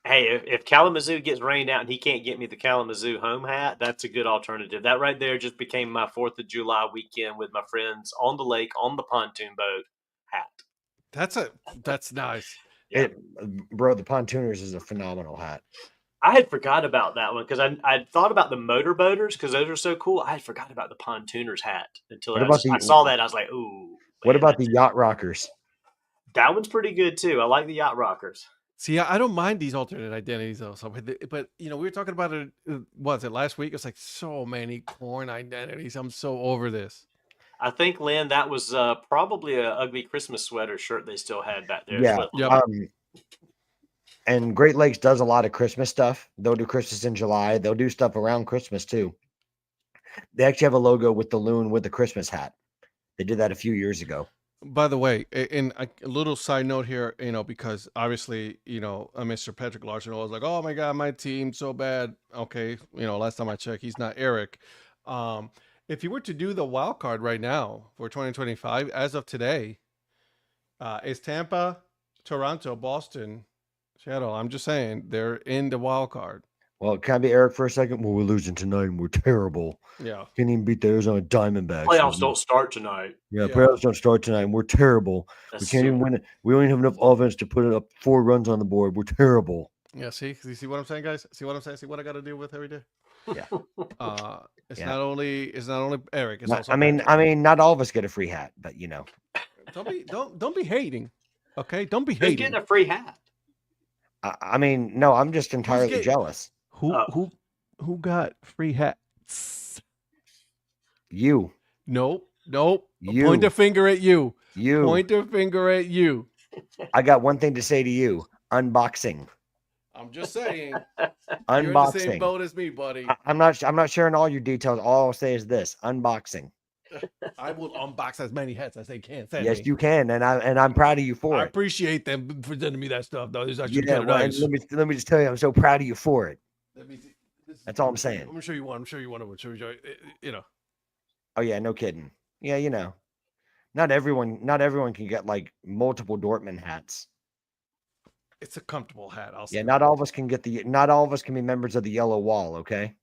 Hey, if Kalamazoo gets rained out and he can't get me the Kalamazoo home hat, that's a good alternative. That right there just became my 4th of July weekend with my friends on the lake on the pontoon boat hat. That's nice. Yeah. Bro, the Pontooners is a phenomenal hat. I had forgot about that one because I thought about the motorboaters because those are so cool. I had forgot about the Pontooners hat until I saw that. I was like, ooh. What about the Yacht Rockers? That one's pretty good too. I like the Yacht Rockers. See, I don't mind these alternate identities though. So, but we were talking about it. Was it last week? It's like so many corn identities. I'm so over this. I think, Lynn, that was probably an ugly Christmas sweater shirt they still had back there. Yeah. Yep. And Great Lakes does a lot of Christmas stuff. They'll do Christmas in July. They'll do stuff around Christmas too. They actually have a logo with the loon with the Christmas hat. They did that a few years ago. By the way, and a little side note here, because obviously, Mr. Patrick Larson was like, oh my God, my team's so bad. Okay. Last time I checked, he's not Eric. If you were to do the wild card right now for 2025, as of today, is Tampa, Toronto, Boston, Seattle. I'm just saying they're in the wild card. Well, can I be Eric for a second? Well, we're losing tonight and we're terrible. Yeah. Can't even beat the Arizona Diamondbacks. Playoffs don't start tonight. Yeah, playoffs don't start tonight and we're terrible. We can't even win it. We don't even have enough offense to put up 4 runs on the board. We're terrible. Yeah, see? You see what I'm saying, guys? See what I'm saying? See what I got to deal with every day? Yeah. It's not only Eric. It's also I mean, not all of us get a free hat, but Don't be hating. Okay? Don't be Who's hating. getting a free hat? I mean, no, I'm just entirely jealous. Who got free hats? You. Nope. You. Point a finger at you. You. Point a finger at you. I got one thing to say to you. Unboxing. I'm just saying. Unboxing. You're in the same boat as me, buddy. I'm not sharing all your details. All I'll say is this: unboxing. I will unbox as many hats as they can. Yes, you can, and I'm proud of you for it. I appreciate them for sending me that stuff, though. It's actually kind of nice. Let me just tell you, I'm so proud of you for it. That's all I'm saying. I'm gonna show you one. I'm sure you want to. You know. Oh yeah, no kidding. Yeah, you know, not everyone can get like multiple Dortmund hats. It's a comfortable hat. I'll say. Yeah, not all of us can be members of the Yellow Wall. Okay.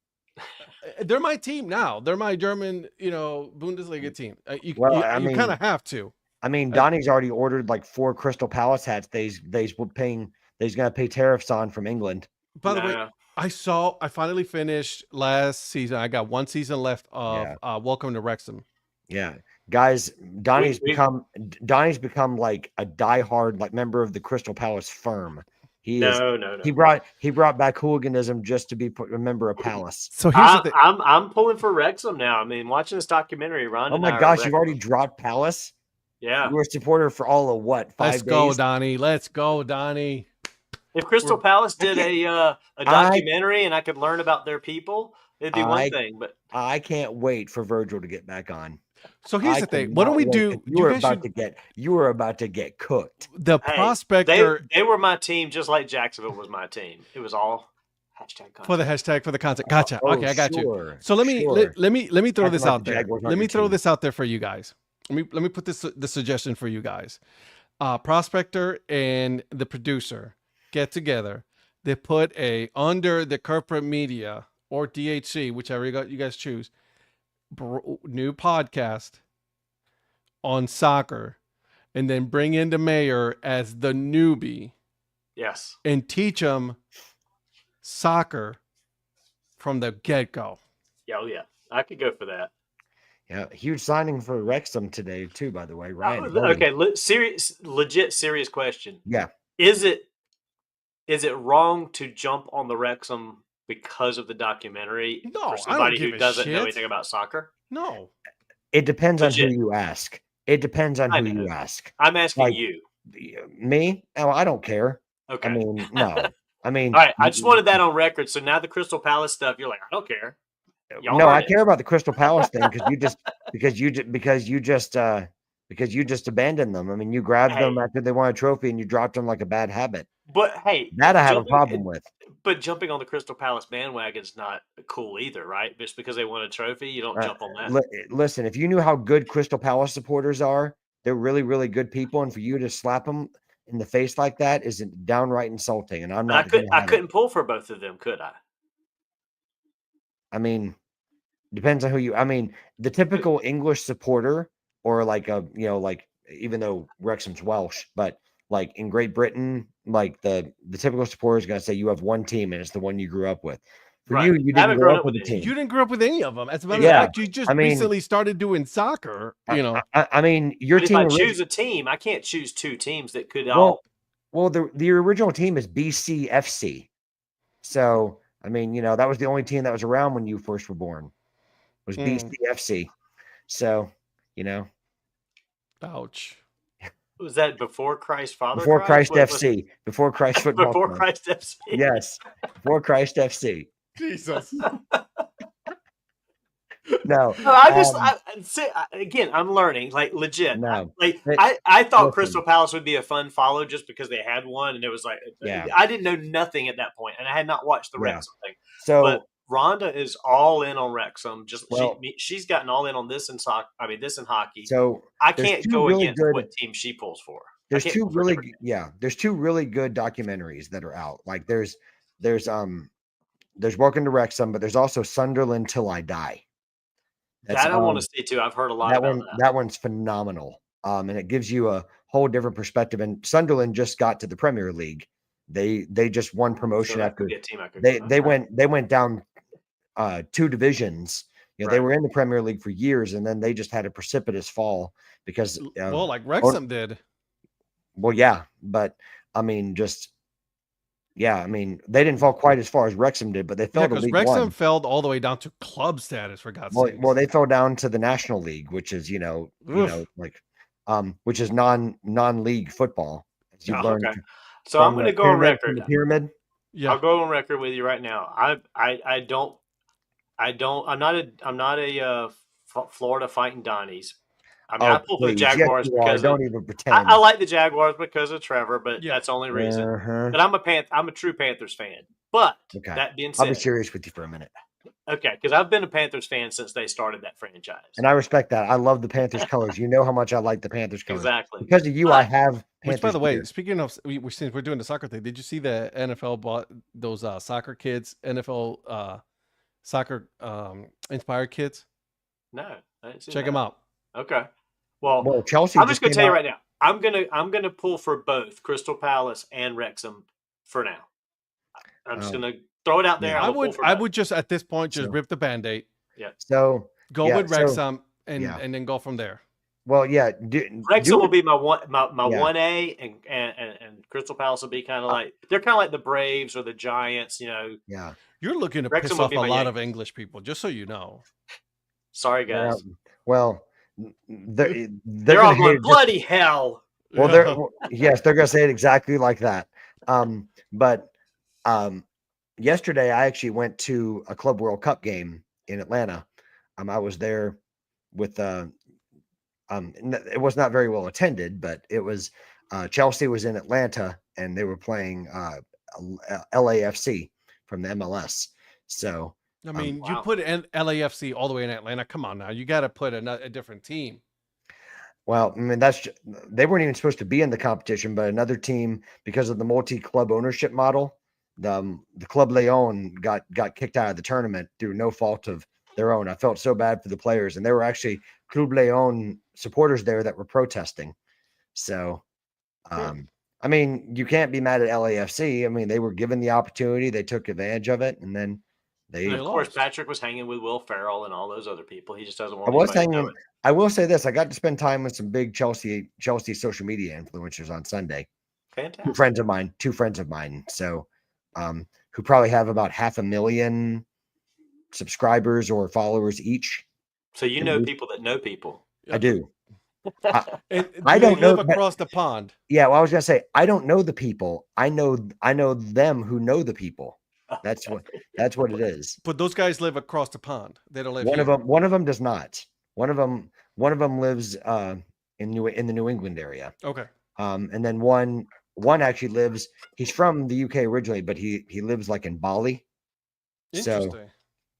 They're my team now. They're my German, Bundesliga team. You kind of have to. I mean, Donnie's already ordered like 4 Crystal Palace hats. They's gonna pay tariffs on from England. By the way, I finally finished last season. I got 1 season left of Welcome to Wrexham. Yeah, guys, Donnie's become like a diehard like member of the Crystal Palace firm. He brought back hooliganism just to be a member of Palace. So here's the thing. I'm pulling for Wrexham now. I mean, watching this documentary, Ron. Oh my gosh, you've already dropped Palace? Yeah. You were a supporter for all of what? 5 days? Let's go, Donnie. If Crystal Palace did a documentary and I could learn about their people, it'd be one thing. But I can't wait for Virgil to get back on. So here's the thing. What do we do? You were about to get cooked. The Prospector. Oh, They were my team, just like Jacksonville was my team. It was all hashtag for the hashtag for the content. Gotcha. Okay, I got you. So let me throw this out there. Let me throw this out there for you guys. Let me put the suggestion for you guys. Prospector and the producer get together. They put under the corporate media or DHC, whichever you guys choose, new podcast on soccer, and then bring in the mayor as the newbie. Yes. And teach them soccer from the get-go. Oh yeah, I could go for that. Yeah, huge signing for Wrexham today too, by the way. Ryan. Okay, legit serious question. Yeah. Is it wrong to jump on the Wrexham because of the documentary? No, for somebody who doesn't know shit. anything about soccer? No. It depends on who you ask. It depends on who you ask. I'm asking you. Me? Oh, I don't care. Okay. I mean, no. I mean, all right. I just wanted that on record. So now the Crystal Palace stuff, you're like, I don't care. I care about the Crystal Palace thing because you just abandoned them. I mean, you grabbed them after they won a trophy and you dropped them like a bad habit. But hey, that I have a problem with. But jumping on the Crystal Palace bandwagon is not cool either, right? Just because they won a trophy, you don't jump on that. Listen, if you knew how good Crystal Palace supporters are, they're really, really good people, and for you to slap them in the face like that is downright insulting. And I'm not. I couldn't pull for both of them, could I? I mean, depends on who you. I mean, the typical English supporter, or like even though Wrexham's Welsh, but like in Great Britain, like the typical supporter is going to say you have one team and it's the one you grew up with. For you didn't grow up with a team. You didn't grow up with any of them. As a matter of fact, you just recently started doing soccer. I mean, your team. If I choose a team, I can't choose 2 teams that could Well, the original team is BCFC. So I mean, that was the only team that was around when you first were born. Was BCFC. So ouch. Was that before Christ Father? Before Christ FC. Before Christ Football. Before Christ FC. Yes. Before Christ FC. Jesus. No. Again, I'm learning, like legit. No. I thought Crystal Palace would be a fun follow just because they had one, and it was like, I didn't know nothing at that point, and I had not watched the Wrexham thing. But Rhonda is all in on Wrexham. She's gotten all in on this in soccer. I mean, this in hockey. So I can't go against what team she pulls for. There's two really good documentaries that are out. Like there's Welcome to Wrexham, but there's also Sunderland Till I Die. That I want to see too. I've heard a lot about that. That one's phenomenal. And it gives you a whole different perspective. And Sunderland just got to the Premier League. They just won promotion after they went down 2 divisions. They were in the Premier League for years, and then they just had a precipitous fall because like Wrexham did. Well, yeah, but I mean, they didn't fall quite as far as Wrexham did, but they fell to League Wrexham One. fell all the way down to club status for God's sake. Well, they fell down to the National League, which is which is non-league football. As you've learned. Okay. So I'm going to go on record. The pyramid. Yeah, I'll go on record with you right now. I'm not a Florida Fighting Donnies. I mean, I pull for the please. Jaguars Yes, because don't even pretend. I like the Jaguars because of Trevor, but that's the only reason. But I'm a true Panthers fan. But that being said, I'll be serious with you for a minute. Okay, because I've been a Panthers fan since they started that franchise. And I respect that. I love the Panthers colors. You know how much I like the Panthers colors. Exactly. Because of you, I have Panthers. Which, by the way, speaking of, since we're doing the soccer thing, did you see the NFL bought those soccer kids, NFL soccer inspired kids? No, I didn't see Check them out. Okay. Well, Chelsea. I'm just going to tell you right now. I'm gonna pull for both Crystal Palace and Wrexham for now. I'm just gonna throw it out there. I would just at this point just rip the Band-Aid. Yeah. So go with Wrexham and then go from there. Well, yeah. Wrexham will be my 1A, and Crystal Palace will be kind of like they're kind of like the Braves or the Giants. Yeah. You're looking to piss off a lot of English people, just so you know. Sorry, guys. Well, they're all going bloody hell. Well, they're going to say it exactly like that. But yesterday I actually went to a Club World Cup game in Atlanta. I was there with it was not very well attended, but it was Chelsea was in Atlanta and they were playing LAFC from the MLS. So I mean, you put LAFC all the way in Atlanta. Come on now, you got to put a different team. Well, I mean, they weren't even supposed to be in the competition, but another team, because of the multi-club ownership model, the Club Leon got kicked out of the tournament through no fault of their own. I felt so bad for the players, and there were actually Club Leon supporters there that were protesting. So, I mean, you can't be mad at LAFC. I mean, they were given the opportunity, they took advantage of it, and then and of course, Patrick was hanging with Will Ferrell and all those other people. He just doesn't want. I will say this: I got to spend time with some big Chelsea social media influencers on Sunday. Fantastic. Two friends of mine. So, who probably have about 500,000 subscribers or followers each. So you know people that know people. I do. I don't know across the pond. Yeah, well, I was gonna say I don't know the people. I know them who know the people. That's what it is. But those guys live across the pond. They don't live here. One of them does not. One of them lives in the New England area. Okay. And then one actually lives. He's from the UK originally, but he lives like in Bali. Interesting.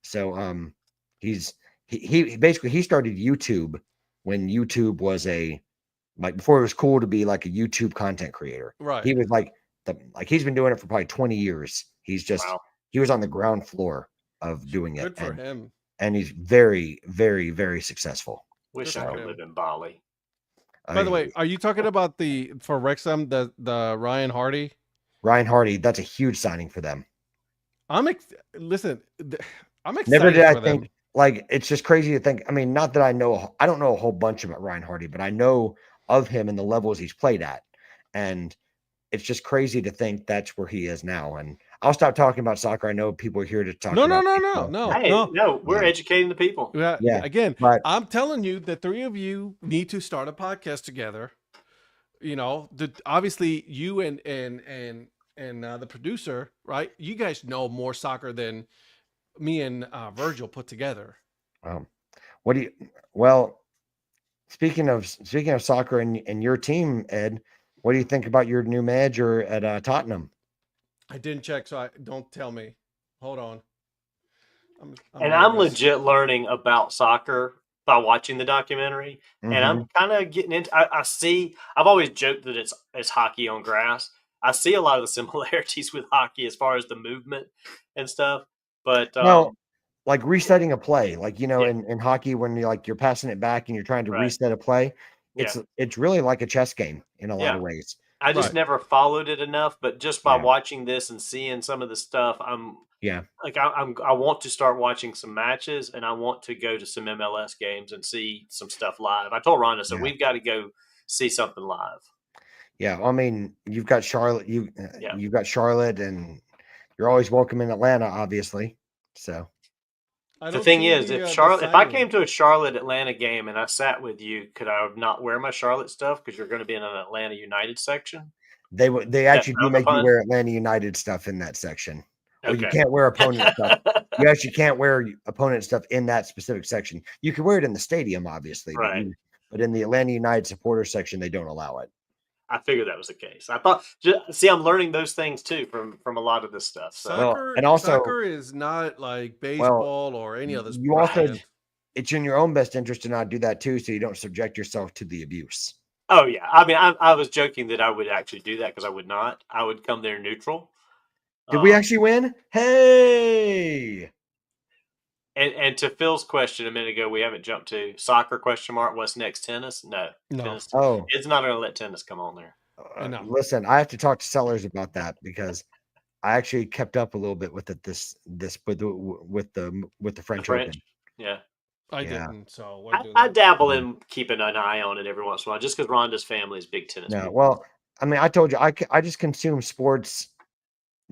So he basically started YouTube when YouTube was before it was cool to be like a YouTube content creator. Right. He was he's been doing it for probably 20 years. He's just he was on the ground floor of doing it. Good for him. And he's very, very, very successful. Wish I could live in Bali. By the way, are you talking about for Wrexham the Ryan Hardy? Ryan Hardy, that's a huge signing for them. I'm excited. Never did I think it's just crazy to think. I mean, not that I don't know a whole bunch about Ryan Hardy, but I know of him and the levels he's played at, and it's just crazy to think that's where he is now. And I'll stop talking about soccer. I know people are here to talk. No. We're educating the people. Yeah. Again, I'm telling you, the three of you need to start a podcast together. Obviously you and the producer, right? You guys know more soccer than me and Virgil put together. Speaking of soccer and your team, Ed, what do you think about your new manager at Tottenham? I didn't check, so don't tell me. Hold on. I'm legit learning about soccer by watching the documentary, and I'm kind of getting into. I've always joked that it's hockey on grass. I see a lot of the similarities with hockey as far as the movement and stuff. But like resetting a play, in hockey when you're passing it back and you're trying to reset a play, it's really like a chess game in a lot of ways. I just never followed it enough, but just by watching this and seeing some of the stuff, I want to start watching some matches, and I want to go to some MLS games and see some stuff live. I told Rhonda, so we've got to go see something live. Yeah, I mean, you've got Charlotte, you've got Charlotte, and you're always welcome in Atlanta, obviously. So the thing is, if I came to a Charlotte Atlanta game and I sat with you, could I not wear my Charlotte stuff because you're going to be in an Atlanta United section? They actually do make you wear Atlanta United stuff in that section. Or you can't wear opponent stuff. You actually can't wear opponent stuff in that specific section. You can wear it in the stadium, obviously, right. but in the Atlanta United supporter section, they don't allow it. I figured that was the case. I thought. See, I'm learning those things too from a lot of this stuff. So. Soccer is not like baseball or any other sport. You also, it's in your own best interest to not do that too, so you don't subject yourself to the abuse. Oh yeah, I mean, I was joking that I would actually do that because I would not. I would come there neutral. Did we actually win? Hey! And to Phil's question a minute ago, we haven't jumped to soccer ? What's next? Tennis? No. Tennis. Oh, it's not going to let tennis come on there. Listen, I have to talk to Sellers about that because I actually kept up a little bit with it with the French Open. Yeah. I didn't, so I dabble in keeping an eye on it every once in a while, just because Rhonda's family is big tennis. No, well, I mean, I told you, I just consume sports,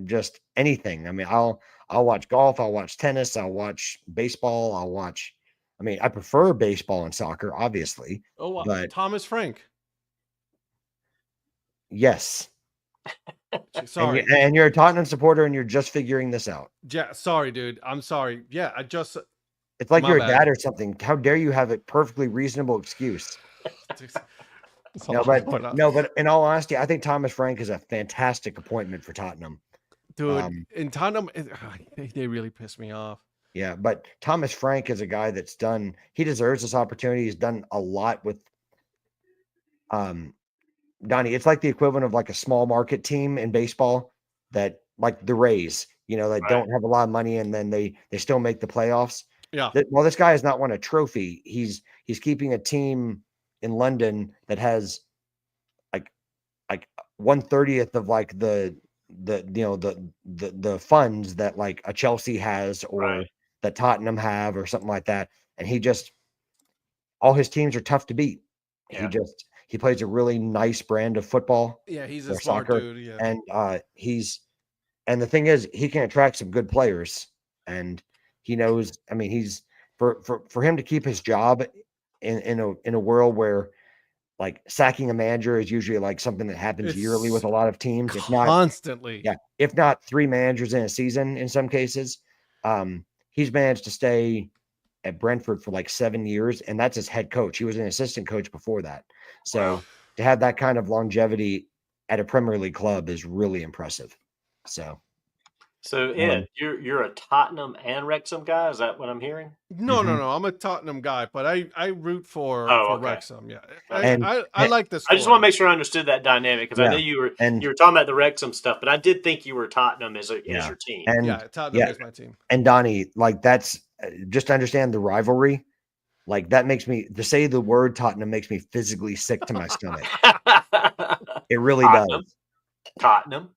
just anything. I mean, I'll watch golf, I'll watch tennis, I'll watch baseball, I mean, I prefer baseball and soccer, obviously. Oh, but Thomas Frank. Yes. Sorry. And you're a Tottenham supporter and you're just figuring this out. Yeah, sorry, dude. I'm sorry. Yeah, it's like you're a dad or something. How dare you have a perfectly reasonable excuse? No, but in all honesty, I think Thomas Frank is a fantastic appointment for Tottenham. Dude, in Tottenham, they really piss me off. Yeah, but Thomas Frank is a guy he deserves this opportunity. He's done a lot with Donnie. It's like the equivalent of like a small market team in baseball that like the Rays, that don't have a lot of money and then they still make the playoffs. Yeah. Well, this guy has not won a trophy. He's keeping a team in London that has like 1/30 of like the funds that like a Chelsea has or that Tottenham have or something like that. And all his teams are tough to beat. Yeah. He plays a really nice brand of football. Yeah, he's a smart dude. Yeah. And and the thing is, he can attract some good players. And he knows, I mean, he's for him to keep his job in a world where like sacking a manager is usually like something that happens yearly with a lot of teams. If not constantly. Yeah. If not 3 managers in a season in some cases. He's managed to stay at Brentford for like 7 years, and that's his head coach. He was an assistant coach before that. So to have that kind of longevity at a Premier League club is really impressive. So Ed, you're a Tottenham and Wrexham guy. Is that what I'm hearing? No. I'm a Tottenham guy, but I root for Wrexham. Yeah, I like this. I just want to make sure I understood that dynamic because I knew you were talking about the Wrexham stuff, but I did think you were Tottenham as your team. Tottenham is my team. And Donnie, like that's just to understand the rivalry. Like that makes me to say the word Tottenham makes me physically sick to my stomach. It really does. Tottenham.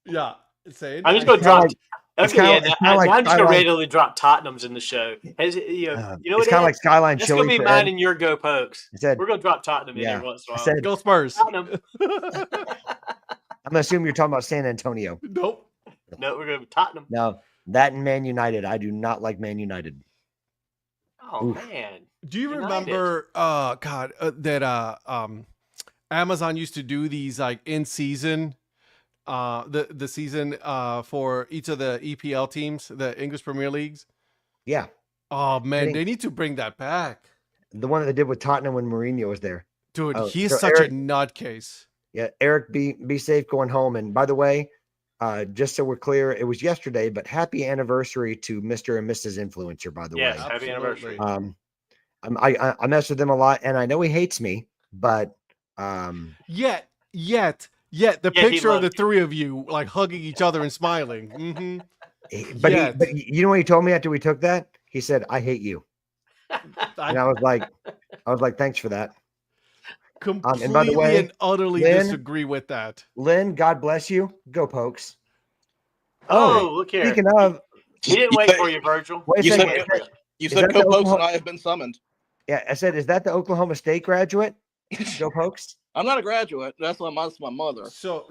Yeah. Say it. I'm just going to drop. I'm just going to randomly drop Tottenhams in the show. You know it's kind of like Skyline Chili. It's going to be mine and your Go Pokes. We're going to drop Tottenham in there once in a while. Go Spurs. Tottenham. I'm assuming you're talking about San Antonio. Nope. No, we're going to Tottenham. No, that and Man United. I do not like Man United. Oh, man. Do you remember, that Amazon used to do these like in season, the season for each of the EPL teams, the English Premier Leagues? Yeah. Oh man, they need to bring that back. The one that they did with Tottenham when Mourinho was there. Dude, he's such a nutcase. Yeah, Eric, be safe going home. And by the way, just so we're clear, it was yesterday, but happy anniversary to Mr. and Mrs. Influencer, by the way. Yes, happy anniversary. I mess with him a lot, and I know he hates me, but yet the picture of the three of you like hugging each other and smiling. Mm-hmm. But you know what he told me after we took that? He said, "I hate you," and I was like, "Thanks for that." Completely and by the way, and utterly disagree with that. Lynn, God bless you. Go Pokes. Oh, look here. Speaking of, he didn't wait for you, Virgil. Wait a second. You said Go Pokes and I have been summoned. Yeah, I said, is that the Oklahoma State graduate? Go Pokes. I'm not a graduate. That's my mother. So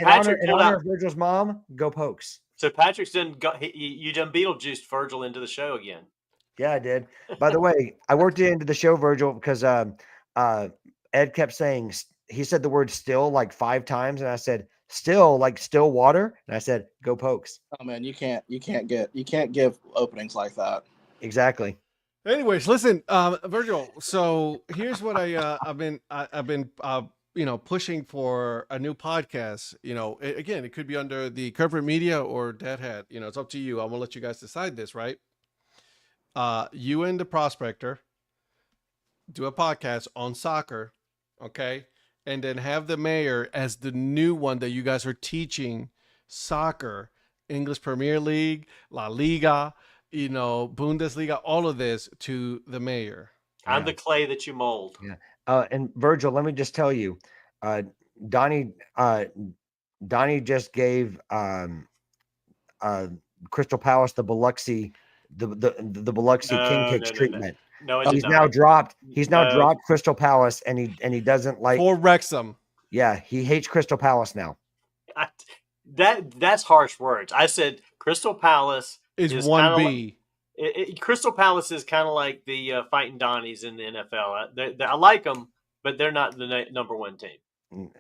Patrick in honor of Virgil's mom. Go Pokes. So Patrick's you done Beetlejuiced Virgil into the show again. Yeah, I did. By the way, I worked it into the show, Virgil, because Ed kept saying, he said the word still like 5 times. And I said, still water. And I said, go Pokes. Oh man, you can't give openings like that. Exactly. Anyways, listen, Virgil. So here's what I've been pushing for a new podcast. Again, it could be under the Corporate Media or Dad Hat. It's up to you. I'm gonna let you guys decide this, right? You and the Prospector do a podcast on soccer, okay? And then have the mayor as the new one that you guys are teaching soccer, English Premier League, La Liga, Bundesliga, all of this to the mayor. I'm the clay that you mold. Yeah. And Virgil, let me just tell you, Donnie just gave Crystal Palace the Biloxi, the Biloxi king cakes treatment. No, he's now dropped Crystal Palace, and he doesn't like for Wrexham. Yeah, he hates Crystal Palace now. That's harsh words. I said Crystal Palace is 1B. Crystal Palace is kind of like the fighting Donnies in the NFL. I like them, but they're not the number one team.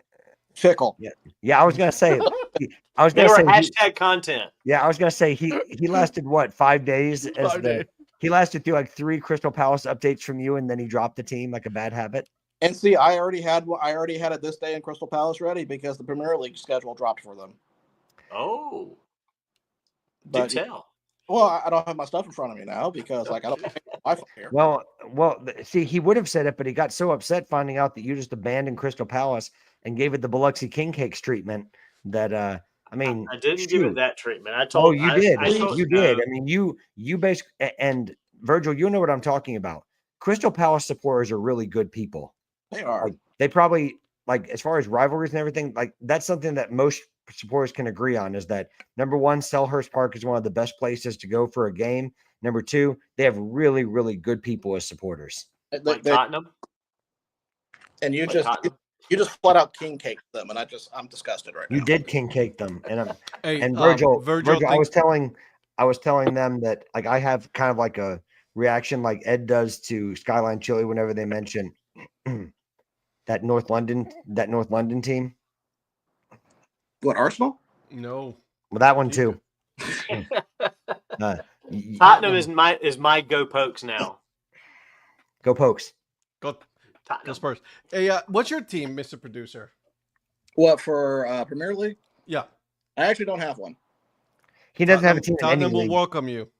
Fickle. Yeah. I was gonna say. They were hashtag content. Yeah, I was gonna say he lasted what 5 days he lasted through like 3 Crystal Palace updates from you, and then he dropped the team like a bad habit. And see, I already had it this day in Crystal Palace ready because the Premier League schedule dropped for them. Oh, do tell. Well, I don't have my stuff in front of me now because I don't have Wi-Fi here. Well, see, he would have said it, but he got so upset finding out that you just abandoned Crystal Palace and gave it the Biloxi king cakes treatment that I didn't give it that treatment. I told you did. You did. I mean, you basically, and Virgil, you know what I'm talking about. Crystal Palace supporters are really good people. They are. They probably, as far as rivalries and everything, that's something that most supporters can agree on, is that number one, Selhurst Park is one of the best places to go for a game. Number two, they have really, really good people as supporters. Tottenham. And you just flat out king cake them, and I'm disgusted right now. You did king cake them, and Virgil, I was telling them that I have kind of like a reaction like Ed does to Skyline Chili whenever they mention that North London team. What, Arsenal? No. Well, that one too. Tottenham is my go Pokes now. Go Pokes. Go Spurs. Hey, what's your team, Mr. Producer? What, for Premier League? Yeah. I actually don't have one. He doesn't have a team. Tottenham will welcome you.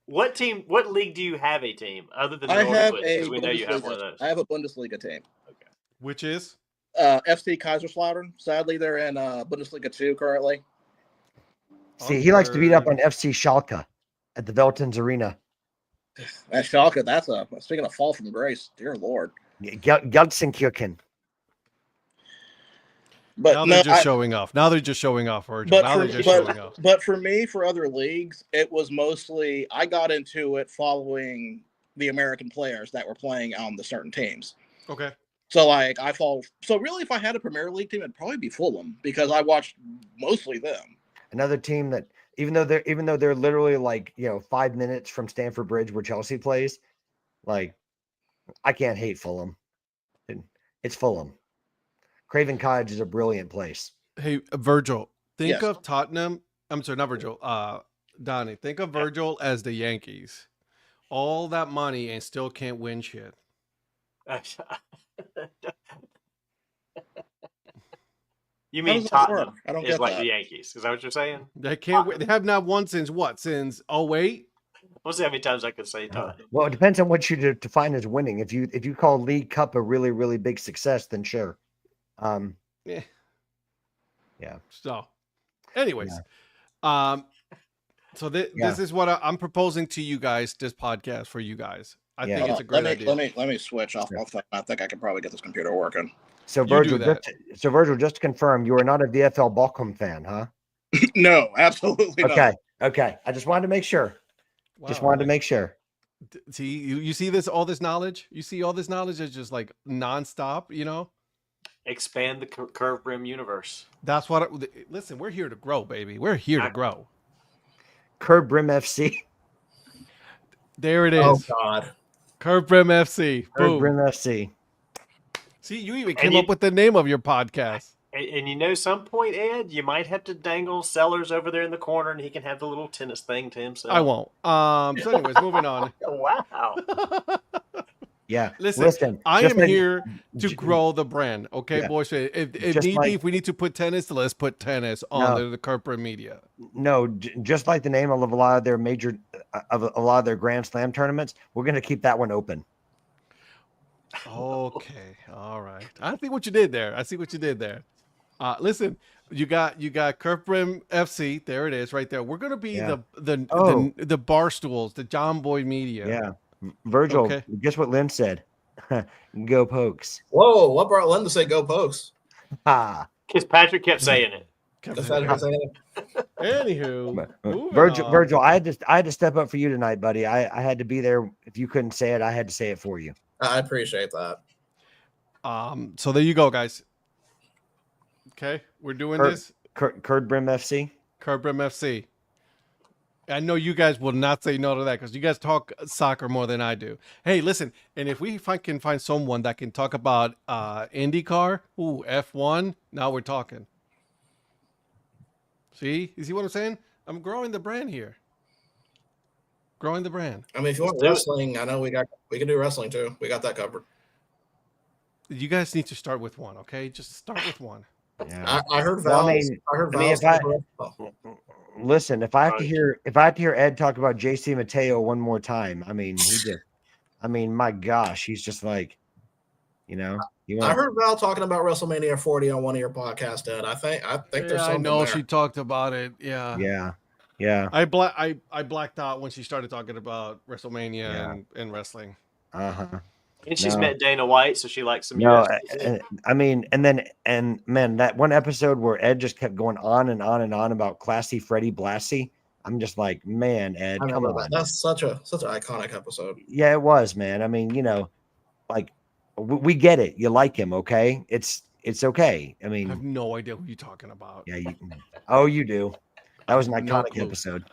What league do you have a team other than I have because we know you have one of those? I have a Bundesliga team. Okay. Which is? FC Kaiserslautern. Sadly, they're in Bundesliga 2 currently. See, he likes to beat up on FC Schalke at the Veltins Arena. At Schalke, that's speaking of fall from grace, dear Lord. Gelsenkirchen. But now they're just showing off. Now they're just showing off, Virgil. But for me, for other leagues, it was mostly I got into it following the American players that were playing on the certain teams. Okay. So So really, if I had a Premier League team, it'd probably be Fulham because I watched mostly them. Another team that even though they're literally 5 minutes from Stamford Bridge where Chelsea plays, I can't hate Fulham. It's Fulham. Craven Cottage is a brilliant place. Hey, Virgil, think of Tottenham. I'm sorry, not Virgil. Donnie, think of Virgil as the Yankees. All that money and still can't win shit. You mean Tottenham is like the Yankees? Is that what you're saying? They can't win. They have not won since what? Since 08? We'll see how many times I can say Tottenham. Well, it depends on what you define as winning. If you call League Cup a really, really big success, then sure. Yeah. Yeah. So, anyways, so this is what I'm proposing to you guys. This podcast for you guys. I think it's a great idea. Let me switch off. I think I can probably get this computer working. So Virgil, just to confirm, you are not a VFL Bochum fan, huh? No, absolutely not. Okay. I just wanted to make sure. Wow, just wanted to make sure. See, you see all this knowledge? You see all this knowledge is just nonstop, Expand the curved rim universe. That's what. Listen, we're here to grow, baby. We're here to grow. Curved Brim FC. There it is. Oh God. Curved Brim FC. Curved Brim FC. See, you even came up with the name of your podcast. And you know, some point, Ed, you might have to dangle Sellers over there in the corner, and he can have the little tennis thing to himself. I won't. So, anyways, moving on. Wow. Yeah. Listen, I am here to grow the brand. Okay, boys. If need be, if we need to put tennis, let's put tennis on the Curve Brim Media. No, just like the name of a lot of their a lot of their Grand Slam tournaments, we're going to keep that one open. Okay. All right. I see what you did there. Listen, you got Curve Brim FC. There it is, right there. We're gonna be the bar stools, the John Boy Media. Yeah. Virgil, guess what Lynn said? Go Pokes. Whoa, what brought Lynn to say go Pokes? Because Patrick kept saying it. Anywho, Virgil, I had to step up for you tonight, buddy. I had to be there. If you couldn't say it, I had to say it for you. I appreciate that. So there you go, guys. Okay, we're doing this. Curve Brim FC. Curve Brim FC. I know you guys will not say no to that because you guys talk soccer more than I do. Hey, listen, and if we can find someone that can talk about IndyCar, F1, now we're talking. See? You see what I'm saying? I'm growing the brand here. Growing the brand. I mean, if you want wrestling, I know we can do wrestling too. We got that covered. You guys need to start with one, okay? Just start with one. Yeah. I heard Val. Listen, if I have to hear Ed talk about JC Mateo one more time, I mean, my gosh, he's just like, I heard Val talking about WrestleMania 40 on one of your podcasts, Ed. I think there's something. I know she talked about it. Yeah. Yeah. I blacked out when she started talking about WrestleMania and wrestling. And she's met Dana White, so she likes some. I mean, and man, that one episode where Ed just kept going on and on and on about Classy Freddie Blassie. I'm just like, man, Ed, come on. That's such an iconic episode. Yeah, it was, man. I mean, like we get it. You like him, okay? It's okay. I mean, I have no idea who you're talking about. Yeah, you do. That was an iconic episode.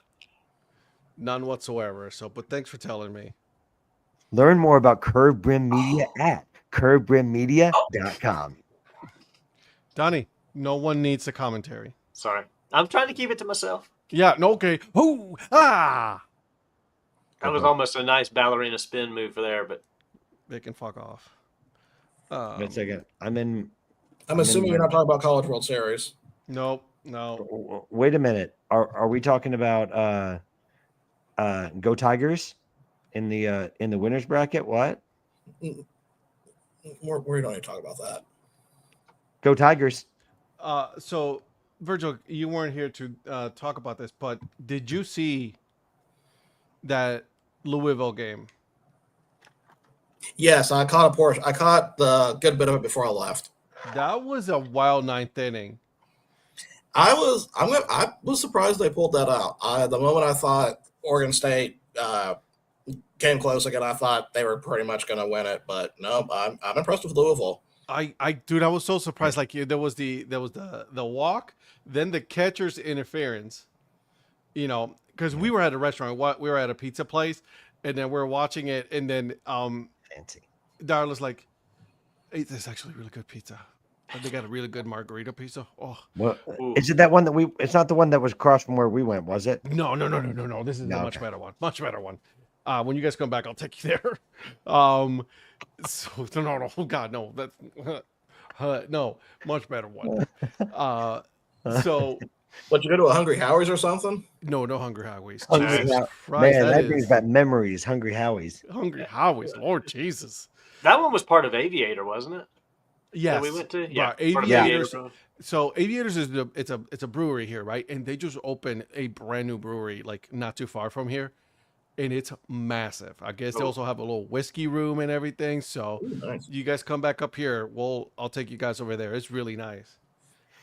None whatsoever. So, but thanks for telling me. Learn more about Curve Brim Media at curvebrimmedia.com. Donnie, no one needs a commentary. Sorry. I'm trying to keep it to myself. Yeah, no, okay. That was almost a nice ballerina spin move for there, but they can fuck off. Wait a second. I'm assuming you're not talking about College World Series. Nope. No. Wait a minute. Are we talking about Go Tigers in the winners bracket? What? We're not even talking about that. Go Tigers. So Virgil, you weren't here to talk about this, but did you see that Louisville game? Yes, I caught a portion. I caught the good bit of it before I left. That was a wild ninth inning. I was surprised they pulled that out. The moment I thought Oregon State came close again, I thought they were pretty much going to win it. But no, I'm impressed with Louisville. Dude, I was so surprised. Like there was the walk, then the catcher's interference. Because we were at a restaurant, we were at a pizza place, and then we're watching it, and then fancy. Darla's like, "Hey, this is actually really good pizza. They got a really good margarita pizza." Oh, what is it? That one that it's not the one that was across from where we went, was it? No. This is a much better one. Much better one. When you guys come back, I'll take you there. No, oh God, no, that's no, much better one. So, what, you go to a Hungry Howie's or something? No Hungry Howie's. Jesus Christ, man, that brings back memories. Hungry Howie's. Hungry Howie's, Lord Jesus. That one was part of Aviator, wasn't it? Yes, that we went to. Yeah, Aviators. So Aviators is it's a brewery here, right? And they just opened a brand new brewery like not too far from here. And it's massive. I guess they also have a little whiskey room and everything. So nice. You guys come back up here. I'll take you guys over there. It's really nice.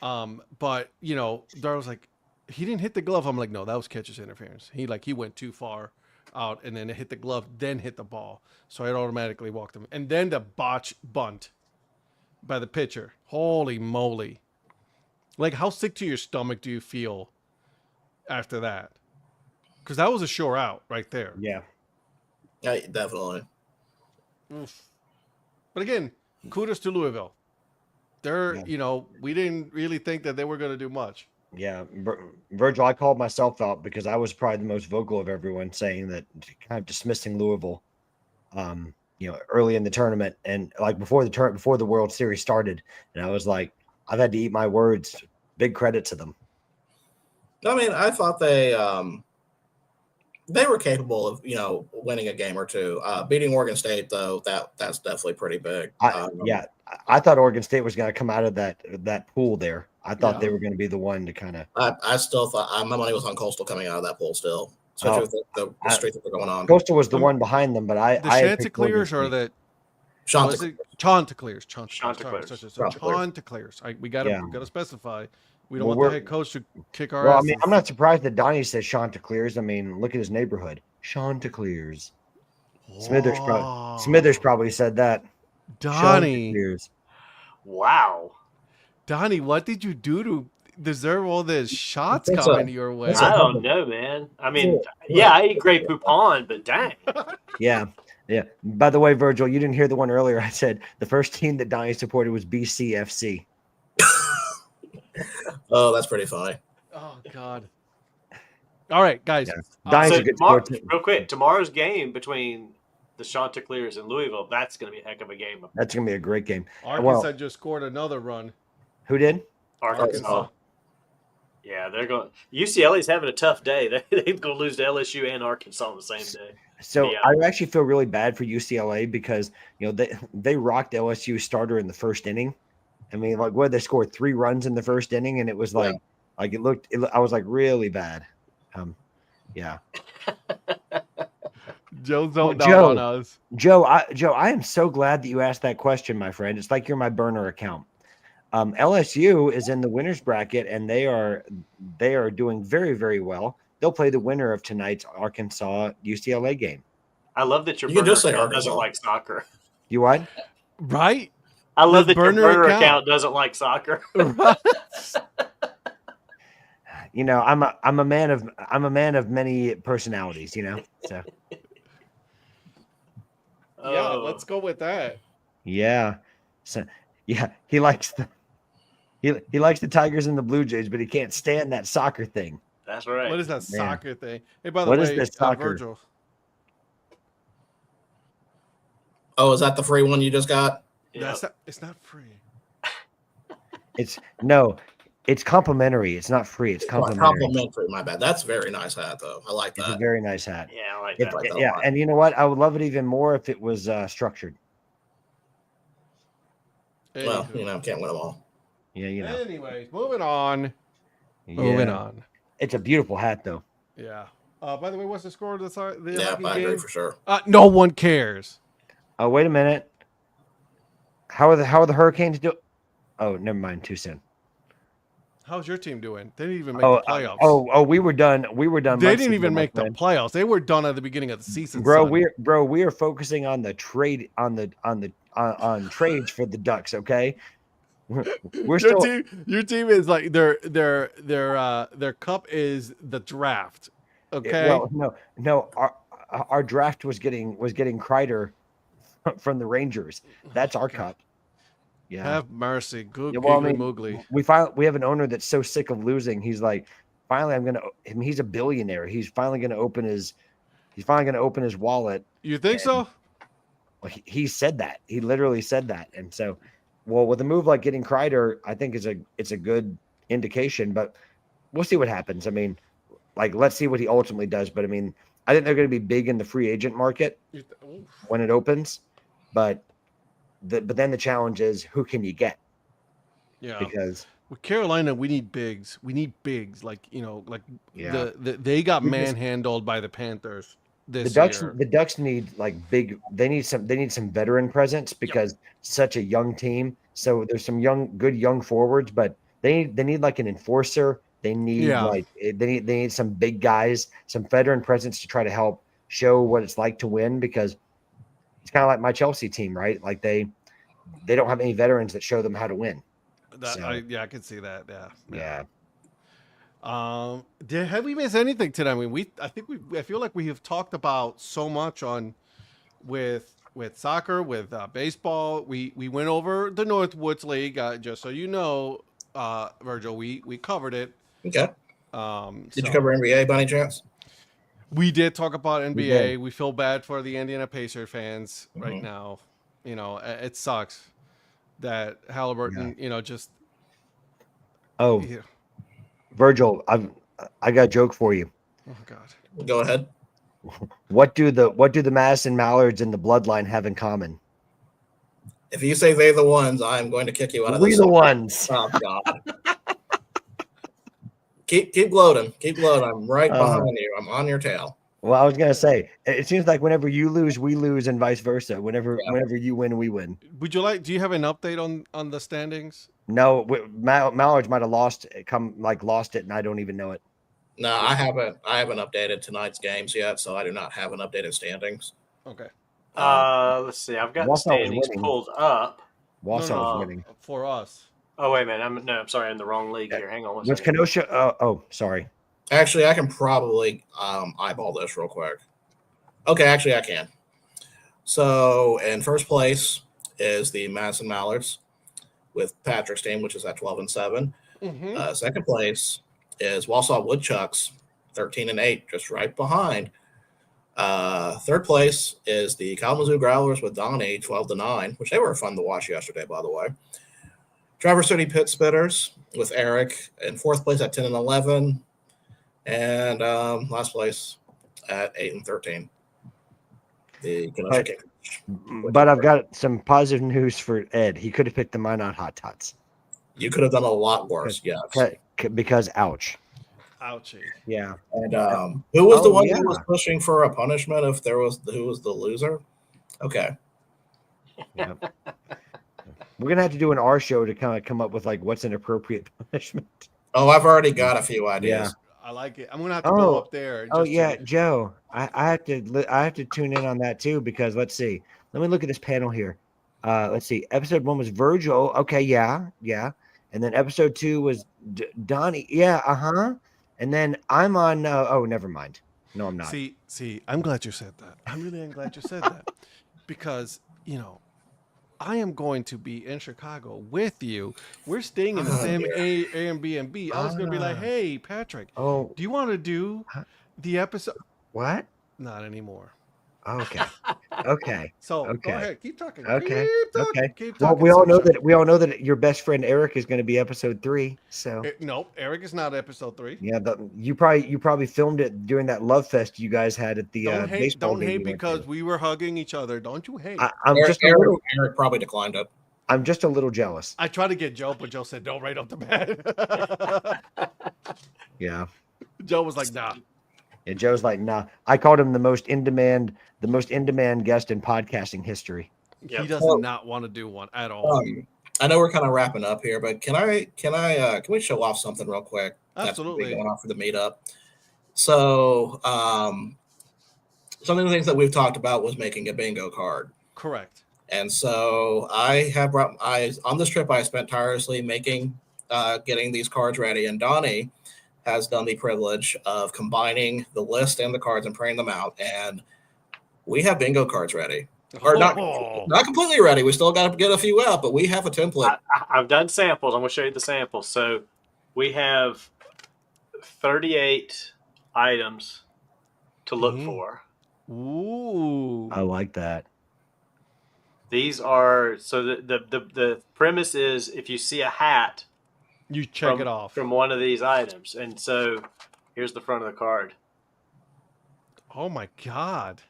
But Dar was like, he didn't hit the glove. I'm like, no, that was catcher's interference. He went too far out and then it hit the glove, then hit the ball. So it automatically walked him. And then the botch bunt by the pitcher. Holy moly. Like, how sick to your stomach do you feel after that? Because that was a sure out right there. Yeah, definitely. Oof. But again, kudos to Louisville. they're we didn't really think that they were going to do much. Yeah, Virgil, I called myself out because I was probably the most vocal of everyone, saying that, kind of dismissing Louisville, early in the tournament and like before the World Series started, and I was like, I've had to eat my words. Big credit to them. I mean, I thought they were capable of winning a game or two. Beating Oregon State though, that's definitely pretty big. I thought Oregon State was going to come out of that pool there. I thought they were going to be the one to kind of. I still thought my money was on Coastal coming out of that pool still, especially with the streak that they're going on. Coastal was the one behind them, but the Chanticleers or the Chanticleers. We gotta specify. We don't want the head coach to kick our asses. I mean, I'm not surprised that Donnie says Chanticleers. I mean, look at his neighborhood, Chanticleers. Smithers probably said that. Donnie. Wow. Donnie, what did you do to deserve all these shots coming your way? I don't know, man. I mean, I ate Grey Poupon, but dang. Yeah. By the way, Virgil, you didn't hear the one earlier. I said the first team that Donnie supported was BCFC. Oh, that's pretty funny. Oh, God. All right, guys. Yeah. Real quick, tomorrow's game between the Chanticleers and Louisville, that's going to be a heck of a game. That's going to be a great game. Arkansas just scored another run. Who did? Arkansas. Yeah, they're going. UCLA's having a tough day. They're going to lose to LSU and Arkansas on the same day. So I actually feel really bad for UCLA because they rocked LSU starter in the first inning. I mean, like they scored 3 runs in the first inning, and it was I was like really bad. Yeah. Joe's on us. Joe, I am so glad that you asked that question, my friend. It's like you're my burner account. LSU is in the winners bracket, and they are doing very, very well. They'll play the winner of tonight's Arkansas UCLA game. I love that your burner account doesn't like soccer. You what? Right? I love that your burner account doesn't like soccer. Right. I'm a man of many personalities. So. Yeah, let's go with that. Yeah. So he likes the Tigers and the Blue Jays, but he can't stand that soccer thing. That's right. What is that soccer thing? Hey, by the way, is this soccer? Virgil. Oh, is that the free one you just got? Yeah. It's not free. It's complimentary. It's not free. It's complimentary. Complimentary. My bad. That's a very nice hat, though. I like that. It's a very nice hat. Yeah, I like that. Yeah, and you know what? I would love it even more if it was structured. Well, can't win them all. Yeah, Anyways, moving on. It's a beautiful hat, though. Yeah. By the way, what's the score of the Yeah, I agree for sure. No one cares. Oh, wait a minute. How are the Hurricanes doing? Oh, never mind. Too soon. How's your team doing? They didn't even make the playoffs. We were done. They didn't even make the playoffs. They were done at the beginning of the season. We are focusing on the trade on trades for the Ducks. Okay. Your team is like their cup is the draft. Okay. Well, no. Our draft was getting Kreider from the Rangers. That's our cup. Yeah. Have mercy. Good Moogly. We have an owner that's so sick of losing. He's like, finally, he's a billionaire. He's finally going to open his wallet. You think so? Well, he said that. He literally said that. And so, with a move like getting Kreider, I think it's a good indication, but we'll see what happens. I mean, let's see what he ultimately does. But I mean, I think they're going to be big in the free agent market when it opens, but then the challenge is, who can you get? Yeah, because with Carolina, we need bigs. We need bigs. They got manhandled by the Panthers this year. The Ducks need big. They need some veteran presence because such a young team. So there's some good young forwards, but they need like an enforcer. They need they need some big guys, some veteran presence to try to help show what it's like to win, because it's kind of like my Chelsea team, right? Like they don't have any veterans that show them how to win. I can see that. Yeah. Yeah. Have we missed anything today? I mean, I feel like we have talked about so much with soccer, with baseball. We went over the Northwoods League. Just so you know, Virgil, we covered it. Okay. Did you cover NBA by any chance? We did talk about NBA. We feel bad for the Indiana Pacers fans right now. You know, it sucks that Halliburton, just. Oh, Virgil, I got a joke for you. Oh God. Go ahead. What do the Madison Mallards and the Bloodline have in common? If you say they're the ones, I'm going to kick you out of this. We the ones. Oh God. Keep gloating. Keep gloating. I'm right behind you. I'm on your tail. Well, I was gonna say, it seems like whenever you lose, we lose, and vice versa. Whenever you win, we win. Would you like? Do you have an update on the standings? No, Mallards might have lost it, and I don't even know it. No, I haven't updated tonight's games yet, so I do not have an updated standings. Okay. Let's see. I've got the standings pulled up. Wausau was winning for us. Oh wait a minute. I'm sorry. I'm in the wrong league here. Hang on one second. Kenosha? Sorry. Actually, I can probably eyeball this real quick. Okay, actually, I can. So, in first place is the Madison Mallards with Patrick's team, which is at 12-7. Second place is Wausau Woodchucks, 13-8, just right behind. Third place is the Kalamazoo Growlers with Donnie, 12-9, which they were fun to watch yesterday, by the way. Traverse City Pit Spitters with Eric in fourth place at 10-11, and last place at 8-13. The Kenosha Kickers. But I've got some positive news for Ed. He could have picked the Minot Hot Tots. You could have done a lot worse, yes. Because ouch. Ouchie. Yeah. And who was the one who was pushing for a punishment if there was who was the loser? Okay. Yeah. We're gonna have to do an R show to kind of come up with like what's an appropriate punishment. Oh, I've already got a few ideas. Yeah. I like it. I'm gonna have to go up there. Joe. I have to tune in on that too, because let's see. Let me look at this panel here. Let's see. Episode 1 was Virgil. Okay, yeah. And then episode 2 was Donnie. Yeah, And then I'm on. Never mind. No, I'm not. See, I'm glad you said that. I really am glad you said that, because I am going to be in Chicago with you. We're staying in the same Airbnb. I was going to be like, hey, Patrick, do you want to do the episode? What? Not anymore. Okay. So go ahead, keep talking. Okay. Keep talking. Well, we all know that your best friend Eric is going to be episode 3. So nope, Eric is not episode 3. Yeah, you probably filmed it during that love fest you guys had at the baseball game. Don't hate because we were hugging each other. Don't you hate? Eric probably declined it. I'm just a little jealous. I tried to get Joe, but Joe said no right off the bat. Yeah. Joe was like, nah. And Joe's like, nah. I called him the most in demand guest in podcasting history. He does not want to do one at all. I know we're kind of wrapping up here, but can we show off something real quick? Absolutely. That's going on for the meetup. So, some of the things that we've talked about was making a bingo card. Correct. And so on this trip I spent tirelessly getting these cards ready, and Donnie has done the privilege of combining the list and the cards and printing them out, and we have bingo cards ready. Or not completely ready. We still got to get a few out, but we have a template. I've done samples. I'm going to show you the samples. So we have 38 items to look for. Ooh, I like that. These are the premise is if you see a hat, you check it off from one of these items. And so here's the front of the card. Oh my God.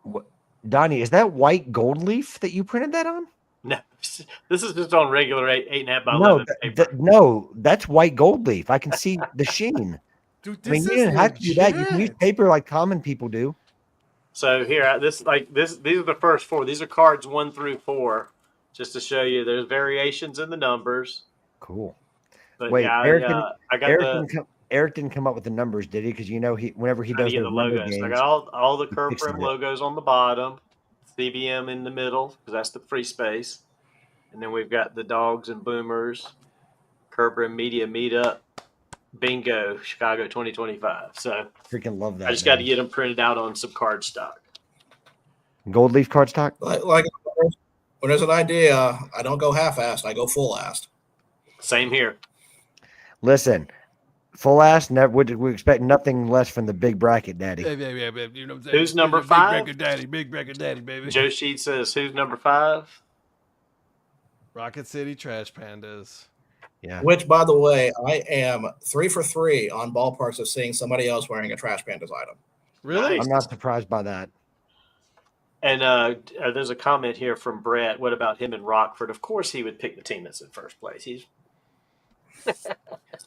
What? Donnie, is that white gold leaf that you printed that on? No, this is just on regular 8.5 by 11 paper. No, that's white gold leaf. I can see the sheen. Dude, you didn't have to do that. You can use paper like common people do. So here, these are the first 4. These are cards 1 through 4, just to show you there's variations in the numbers. Cool. But wait, yeah, Eric didn't come up with the numbers, did he? Because whenever he does the logos, games, I got all the Curve Prim logos on the bottom, CBM in the middle because that's the free space, and then we've got the Dogs and Boomers, Curve Prim Media Meetup, Bingo Chicago 2025. So freaking love that. I just got to get them printed out on some cardstock. Gold leaf cardstock? Like when there's an idea, I don't go half-assed. I go full-assed. Same here. Listen, full-assed, we expect nothing less from the big bracket daddy. Yeah, you know what I'm saying? Who's number 5? Big bracket daddy, baby. Joe Sheet says, who's number 5? Rocket City Trash Pandas. Yeah. Which, by the way, I am 3 for 3 on ballparks of seeing somebody else wearing a Trash Pandas item. Really? Nice. I'm not surprised by that. And there's a comment here from Brett. What about him in Rockford? Of course he would pick the team that's in first place. He's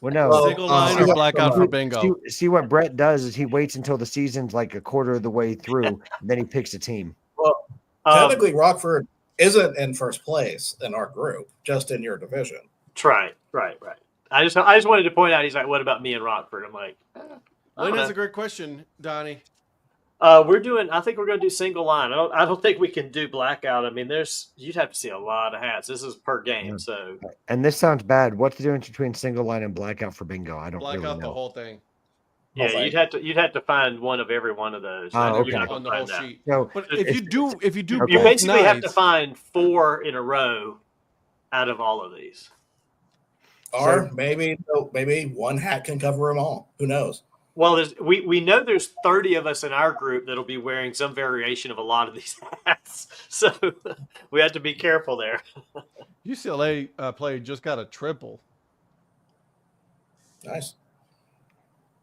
Well, no. Single line or blackout for bingo? See what Brett does is he waits until the season's like a quarter of the way through, then he picks a team. Well, technically, Rockford isn't in first place in our group, just in your division. Right. I just wanted to point out. He's like, "What about me and Rockford?" I'm like, That's a great question, Donnie. I think we're going to do single line. I don't think we can do blackout. I mean, you'd have to see a lot of hats. This is per game, so. And this sounds bad. What's the difference between single line and blackout for bingo? I don't really know. Blackout the whole thing. Yeah, you'd have to find one of every one of those. Oh, okay. On the whole sheet. So, but if you do Okay. you both basically have to nights- find 4 in a row out of all of these. Or maybe one hat can cover them all. Who knows? Well, we know there's 30 of us in our group that'll be wearing some variation of a lot of these hats, so we have to be careful there. UCLA player just got a triple. Nice.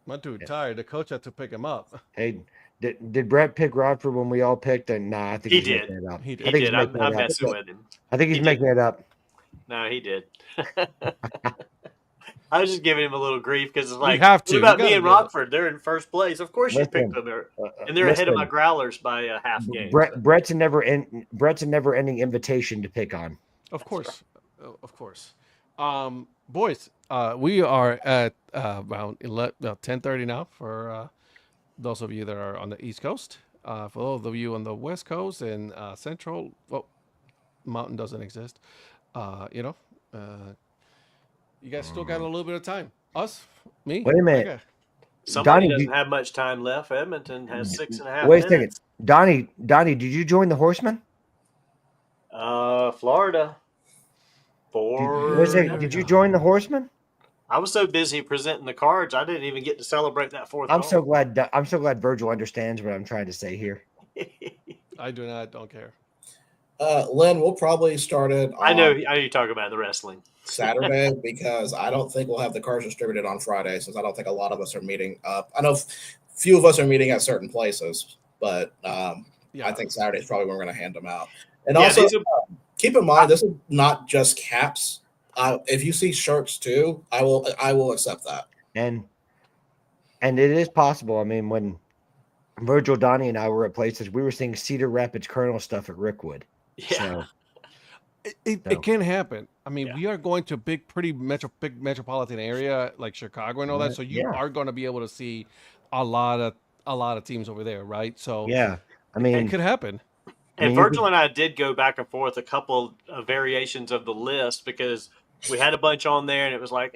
My dude tired. The coach had to pick him up. hey, did Brett pick Rodford when we all picked? And nah, I think He he's did. making it up. He did. I think He did. he's making I'm it up. messing with him. I think he's making it up. No, he did. I was just giving him a little grief because it's like, You have to. what about You me gotta and do it. Rockford? They're in first place. Of course you Listen, picked them there. And they're ahead of my growlers by a half game. Brett's a never-ending invitation to pick on. Of course. Boys, we are at around 10:30 now for those of you that are on the East Coast. For those of you on the West Coast and Central, well, Mountain doesn't exist. You guys still got a little bit of time. Us, me. Wait a minute. Okay. Somebody Donnie, doesn't have much time left. Edmonton has 6.5 Wait a minutes. second. Donnie, did you join the Horsemen? Florida. Did you join the Horsemen? I was so busy presenting the cards, I didn't even get to celebrate that 4th. I'm so glad Virgil understands what I'm trying to say here. I don't care. Lynn, we'll probably start it. I know you're talking about the wrestling. Saturday because I don't think we'll have the cards distributed on Friday since I don't think a lot of us are meeting up. I know few of us are meeting at certain places, but I think Saturday is probably when we're going to hand them out. And also keep in mind, this is not just caps. If you see shirts too, I will accept that. And it is possible. I mean, when Virgil, Donnie, and I were at places, we were seeing Cedar Rapids Colonel stuff at Rickwood. Yeah. So, It can happen. I mean, we are going to big metropolitan area like Chicago and all that, so you are going to be able to see a lot of teams over there, right? So I mean, it could happen. And Virgil and I did go back and forth a couple of variations of the list because we had a bunch on there, and it was like,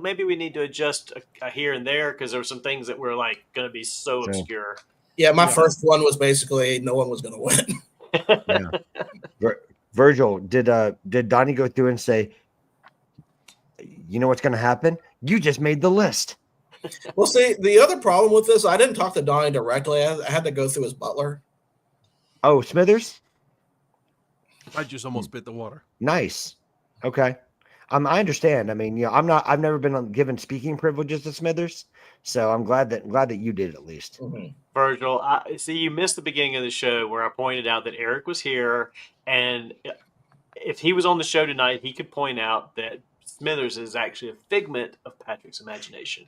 maybe we need to adjust a here and there because there were some things that were like going to be so obscure. Yeah, my first one was basically no one was going to win. Virgil, did Donnie go through and say, you know what's going to happen? You just made the list. Well, see, the other problem with this, I didn't talk to Donnie directly. I had to go through his butler. Oh, Smithers? I just almost bit the water. Nice. Okay. I understand. I mean, I've never been given speaking privileges to Smithers, so I'm glad that you did at least. Mm-hmm. Virgil, you missed the beginning of the show where I pointed out that Eric was here, and if he was on the show tonight, he could point out that Smithers is actually a figment of Patrick's imagination.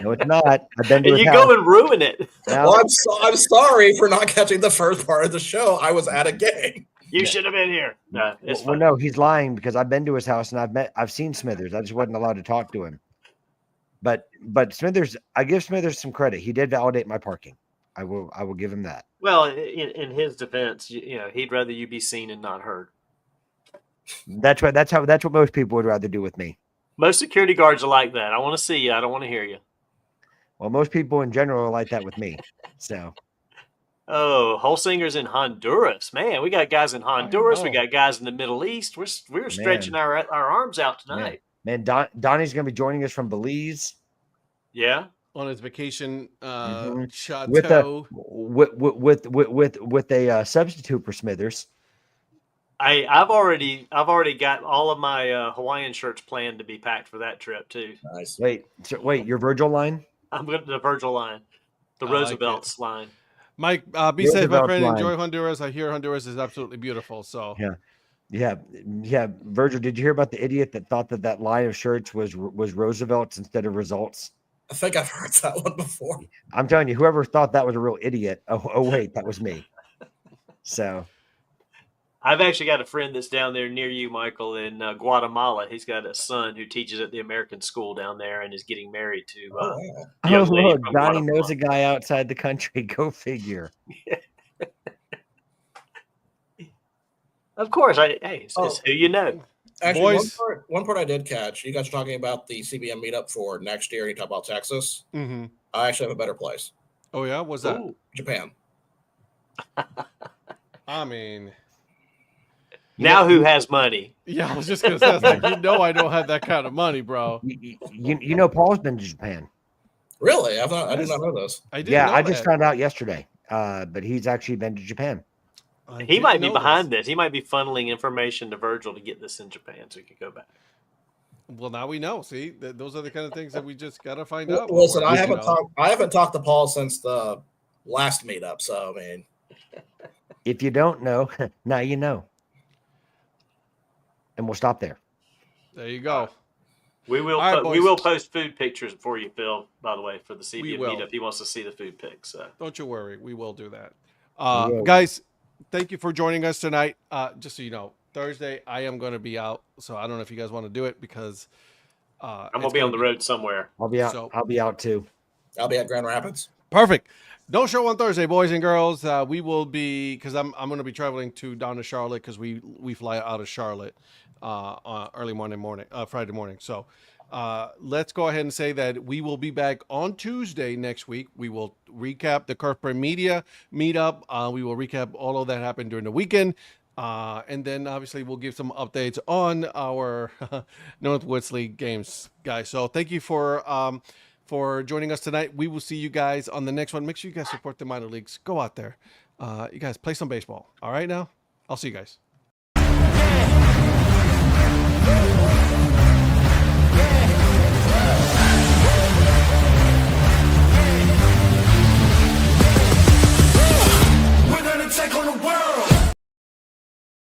No, it's not. I've been to And his you house. go and ruin it. No. Well, I'm sorry for not catching the first part of the show. I was at a game. You should have been here. No, it's Well, fine. no, he's lying because I've been to his house and I've seen Smithers. I just wasn't allowed to talk to him. But Smithers, I give Smithers some credit. He did validate my parking. I will give him that. Well, in his defense, he'd rather you be seen and not heard. That's what most people would rather do with me. Most security guards are like that. I want to see you. I don't want to hear you. Well, most people in general are like that with me. So Oh, Holsinger's in Honduras. Man, we got guys in Honduras. We got guys in the Middle East. We're stretching our arms out tonight. Man, Donnie's going to be joining us from Belize. Yeah, on his vacation chateau with a substitute for Smithers. I've already got all of my Hawaiian shirts planned to be packed for that trip too. Nice. Wait, your Virgil line? I'm going to the Virgil line, the Roosevelt's line. Mike, be safe, my friend. Enjoy Honduras. I hear Honduras is absolutely beautiful. So yeah. Virgil, did you hear about the idiot that thought that line of shirts was Roosevelt's instead of Results? I think I've heard that one before. I'm telling you, whoever thought that was a real idiot. Oh wait, that was me. So. I've actually got a friend that's down there near you, Michael, in Guatemala. He's got a son who teaches at the American school down there and is getting married to. Look, Donnie knows a guy outside the country. Go figure. Of course, it's who you know. Actually, one part I did catch. You guys are talking about the CBM meetup for next year. You talk about Texas. Mm-hmm. I actually have a better place. Oh yeah, what's that? Japan. I mean. Now who has money? Yeah, I was just gonna say, I don't have that kind of money, bro. You know, Paul's been to Japan. Really? I did not know this. I just found out yesterday. But he's actually been to Japan. He might be behind this. He might be funneling information to Virgil to get this in Japan, so he could go back. Well, now we know. See, those are the kind of things that we just gotta find out. Listen, I haven't talked to Paul since the last meetup. So I mean, if you don't know, now you know. And we'll stop there. There you go. We will post food pictures for you, Phil, by the way, for the CBM meetup. He wants to see the food pics. So. Don't you worry. We will do that. Guys, thank you for joining us tonight. Just so you know, Thursday, I am going to be out. So I don't know if you guys want to do it because I'm going to be on the road somewhere. I'll be out. I'll be out too. I'll be at Grand Rapids. Perfect. No show on Thursday, boys and girls. We will be, because I'm going to be traveling down to Charlotte because we fly out of Charlotte early Friday morning. So let's go ahead and say that we will be back on Tuesday next week. We will recap the Corporate Media meetup. We will recap all of that happened during the weekend. And then obviously we'll give some updates on our Northwoods League games, guys. So thank you for joining us tonight. We will see you guys on the next one. Make sure you guys support the minor leagues. Go out there. You guys play some baseball. All right now? I'll see you guys.